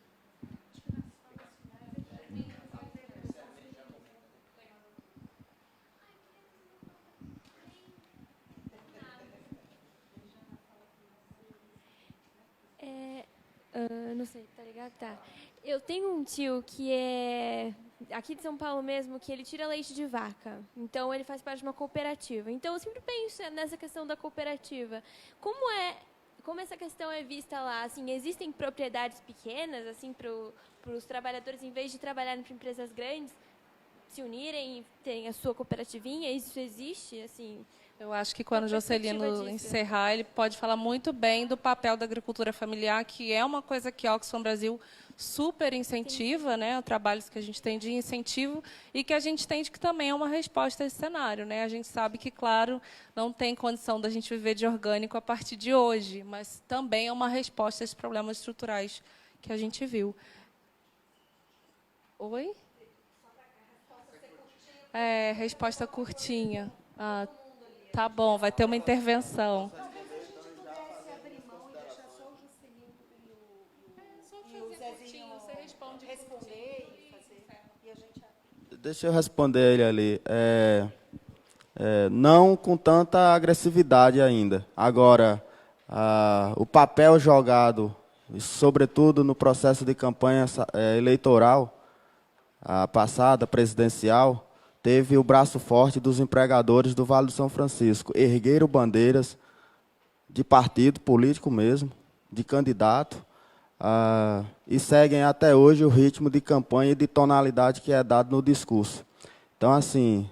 W: Não sei, tá ligado? Tá. Eu tenho um tio que é aqui de São Paulo mesmo, que ele tira leite de vaca. Então, ele faz parte de uma cooperativa. Então, eu sempre penso nessa questão da cooperativa. como essa questão é vista lá? Assim, existem propriedades pequenas, assim, para os trabalhadores, em vez de trabalharem para empresas grandes, se unirem e terem a sua cooperativinha? Isso existe, assim?
N: Eu acho que quando o Jocelino encerrar, ele pode falar muito bem do papel da agricultura familiar, que é uma coisa que a Oxfam Brasil super incentiva, né, trabalhos que a gente tem de incentivo e que a gente entende que também é uma resposta a esse cenário, né? A gente sabe que, claro, não tem condição da gente viver de orgânico a partir de hoje, mas também é uma resposta a esses problemas estruturais que a gente viu. Oi? É, resposta curtinha. Ah, tá bom, vai ter uma intervenção.
Q: Deixa eu responder ele ali. Não com tanta agressividade ainda. Agora, o papel jogado, sobretudo no processo de campanha eleitoral, a passada, presidencial, teve o braço forte dos empregadores do Vale do São Francisco. Ergueram bandeiras de partido político mesmo, de candidato, e seguem até hoje o ritmo de campanha e de tonalidade que é dado no discurso. Então, assim,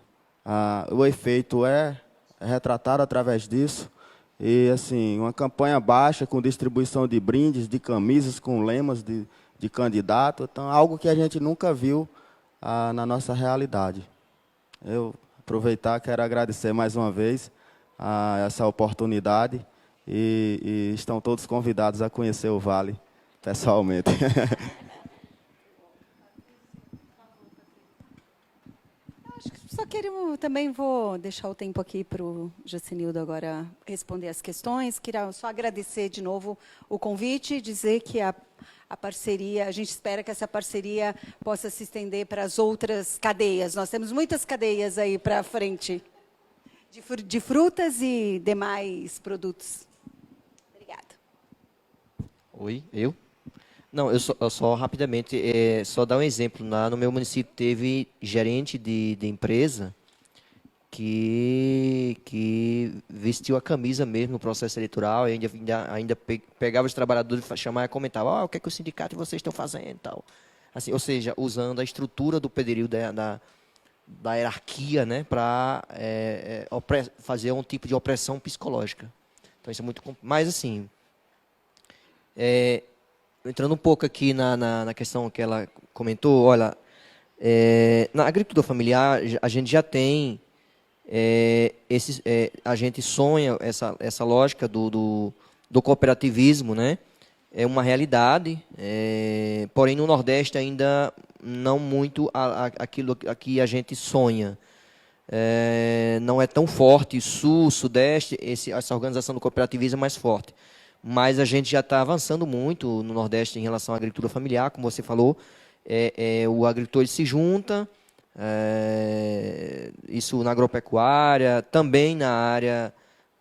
Q: o efeito é retratado através disso. E, assim, uma campanha baixa com distribuição de brindes, de camisas com lemas de candidato. Então, algo que a gente nunca viu na nossa realidade. Eu aproveitar, quero agradecer mais uma vez essa oportunidade e estão todos convidados a conhecer o Vale pessoalmente.
P: Só quero, também vou deixar o tempo aqui para o Jocenildo agora responder as questões. Queria só agradecer de novo o convite, dizer que a parceria, a gente espera que essa parceria possa se estender para as outras cadeias. Nós temos muitas cadeias aí para frente, de frutas e demais produtos. Obrigada.
O: Oi, eu? Não, eu só rapidamente, só dar um exemplo. No meu município teve gerente de empresa que vestiu a camisa mesmo no processo eleitoral e ainda pegava os trabalhadores, chamava e comentava, o que é que o sindicato e vocês estão fazendo e tal. Assim, ou seja, usando a estrutura do poderio da hierarquia, né, para fazer um tipo de opressão psicológica. Então isso é muito... Mas, assim, entrando um pouco aqui na questão que ela comentou, olha, na agricultura familiar a gente já tem a gente sonha essa lógica do cooperativismo, né? É uma realidade, porém no Nordeste ainda não muito aquilo que a gente sonha. Não é tão forte. Sul, Sudeste, essa organização do cooperativismo é mais forte. Mas a gente já está avançando muito no Nordeste em relação à agricultura familiar, como você falou. O agricultor se junta, isso na agropecuária, também na área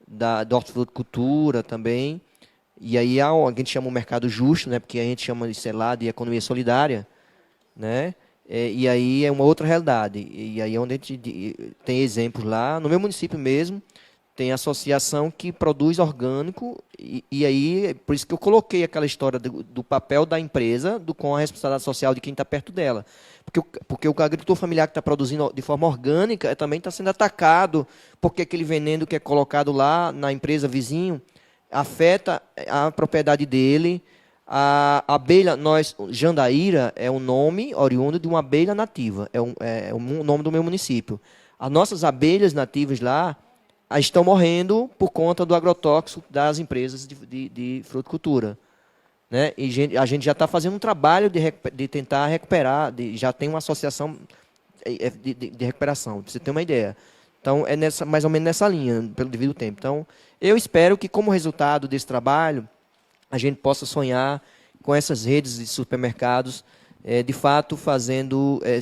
O: da hortifruticultura também. E aí a gente chama o mercado justo, né, porque a gente chama isso lá de economia solidária, né? E aí é uma outra realidade. E aí onde a gente tem exemplos lá, no meu município mesmo, tem associação que produz orgânico, e aí, por isso que eu coloquei aquela história do papel da empresa com a responsabilidade social de quem está perto dela. Porque o agricultor familiar que está produzindo de forma orgânica também está sendo atacado, porque aquele veneno que é colocado lá na empresa vizinho afeta a propriedade dele. A abelha, Jandaíra é um nome oriundo de uma abelha nativa, é o nome do meu município. As nossas abelhas nativas lá estão morrendo por conta do agrotóxico das empresas de fruticultura, né? E a gente já está fazendo um trabalho de tentar recuperar, já tem uma associação de recuperação, para você ter uma ideia. Então, é mais ou menos nessa linha, pelo devido tempo. Então, eu espero que, como resultado desse trabalho, a gente possa sonhar com essas redes de supermercados, de fato,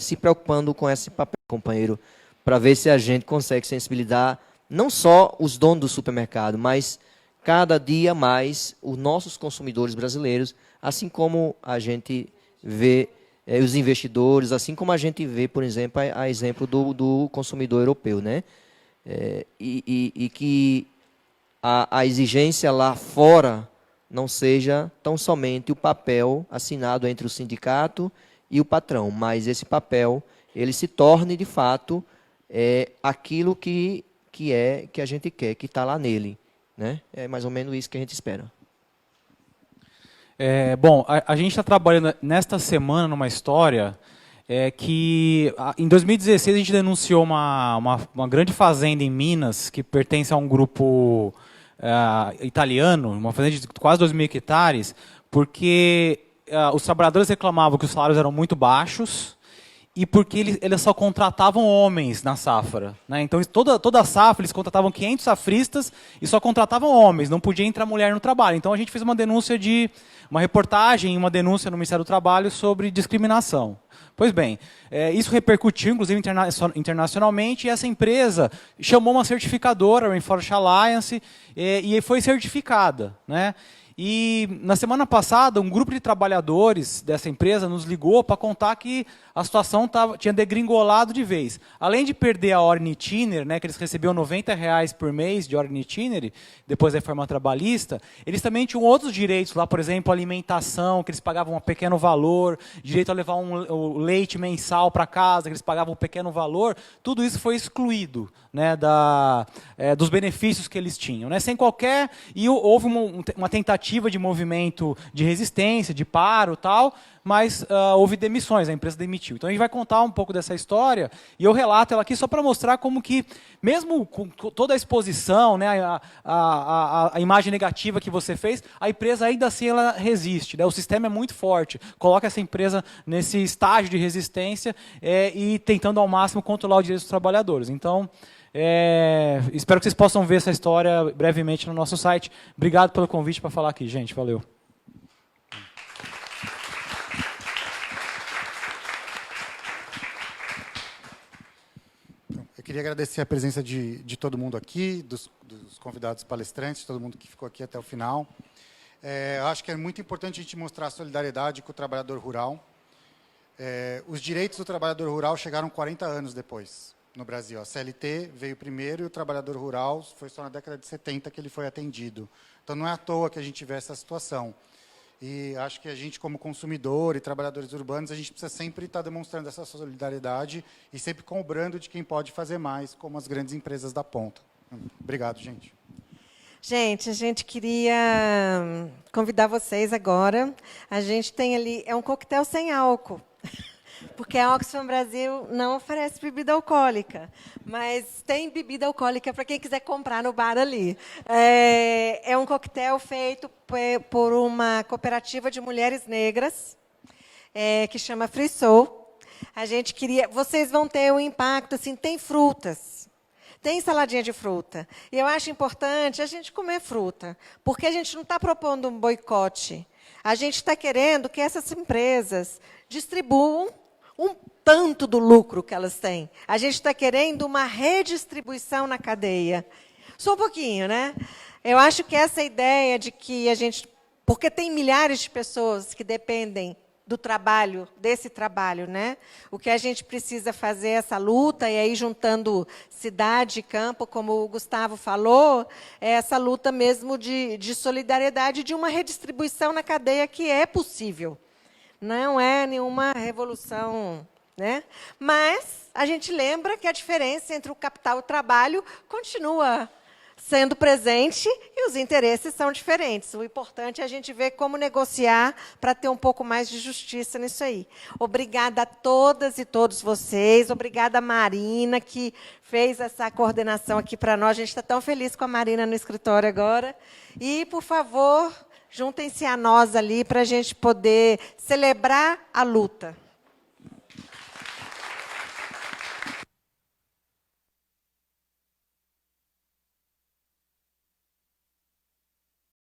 O: se preocupando com esse papel, companheiro, para ver se a gente consegue sensibilizar não só os donos do supermercado, mas cada dia mais os nossos consumidores brasileiros, assim como a gente vê os investidores, assim como a gente vê, por exemplo, a exemplo do consumidor europeu, né? E que a exigência lá fora não seja tão somente o papel assinado entre o sindicato e o patrão, mas esse papel ele se torne, de fato, aquilo que a gente quer, que está lá nele, né? É mais ou menos isso que a gente espera.
R: Bom, a gente está trabalhando nesta semana numa história que, em 2016, a gente denunciou uma grande fazenda em Minas, que pertence a um grupo italiano, uma fazenda de quase 2.000 hectares, porque os trabalhadores reclamavam que os salários eram muito baixos e porque eles só contratavam homens na safra, né? Então, toda a safra, eles contratavam 500 safristas e só contratavam homens, não podia entrar mulher no trabalho. Então, a gente fez uma reportagem, uma denúncia no Ministério do Trabalho sobre discriminação. Pois bem, isso repercutiu, inclusive, internacionalmente, e essa empresa chamou uma certificadora, a Rainforest Alliance, e foi certificada, né? E na semana passada, um grupo de trabalhadores dessa empresa nos ligou para contar que a situação tinha degringolado de vez. Além de perder a hora in itinere, né, que eles recebiam R$90 por mês de hora in itinere, depois da reforma trabalhista, eles também tinham outros direitos lá, por exemplo, alimentação, que eles pagavam um pequeno valor, direito a levar o leite mensal para casa, que eles pagavam um pequeno valor. Tudo isso foi excluído, né, dos benefícios que eles tinham, né, sem qualquer... E houve uma tentativa de movimento de resistência, de paro e tal, mas houve demissões, a empresa demitiu. Então a gente vai contar um pouco dessa história, e eu relato ela aqui só para mostrar como que, mesmo com toda a exposição, né, a imagem negativa que você fez, a empresa ainda assim ela resiste, né? O sistema é muito forte, coloca essa empresa nesse estágio de resistência e tentando ao máximo controlar os direitos dos trabalhadores. Então, espero que vocês possam ver essa história brevemente no nosso site. Obrigado pelo convite para falar aqui, gente. Valeu.
B: Eu queria agradecer a presença de todo mundo aqui, dos convidados palestrantes, todo mundo que ficou aqui até o final. Eu acho que é muito importante a gente mostrar a solidariedade com o trabalhador rural. Os direitos do trabalhador rural chegaram 40 anos depois no Brasil. A CLT veio primeiro e o trabalhador rural foi só na década de 70 que ele foi atendido. Então, não é à toa que a gente vê essa situação. E acho que a gente, como consumidor e trabalhadores urbanos, a gente precisa sempre estar demonstrando essa solidariedade e sempre cobrando de quem pode fazer mais, como as grandes empresas da ponta. Obrigado, gente.
A: Gente, a gente queria convidar vocês agora. A gente tem ali, é um coquetel sem álcool. Porque a Oxfam Brasil não oferece bebida alcoólica, mas tem bebida alcoólica para quem quiser comprar no bar ali. É um coquetel feito por uma cooperativa de mulheres negras, que chama Free Soul. A gente queria... Vocês vão ter um impacto, assim, tem frutas, tem saladinha de fruta. E eu acho importante a gente comer fruta, porque a gente não está propondo um boicote. A gente está querendo que essas empresas distribuam um tanto do lucro que elas têm. A gente está querendo uma redistribuição na cadeia. Só um pouquinho, né? Eu acho que essa ideia de que a gente... Porque tem milhares de pessoas que dependem do trabalho, desse trabalho, né? O que a gente precisa fazer é essa luta, e aí juntando cidade e campo, como o Gustavo falou, é essa luta mesmo de solidariedade, de uma redistribuição na cadeia que é possível. Não é nenhuma revolução, né? Mas a gente lembra que a diferença entre o capital e o trabalho continua sendo presente e os interesses são diferentes. O importante é a gente ver como negociar para ter um pouco mais de justiça nisso aí. Obrigada a todas e todos vocês. Obrigada a Marina, que fez essa coordenação aqui para nós. A gente está tão feliz com a Marina no escritório agora. E, por favor, juntem-se a nós ali para a gente poder celebrar a luta.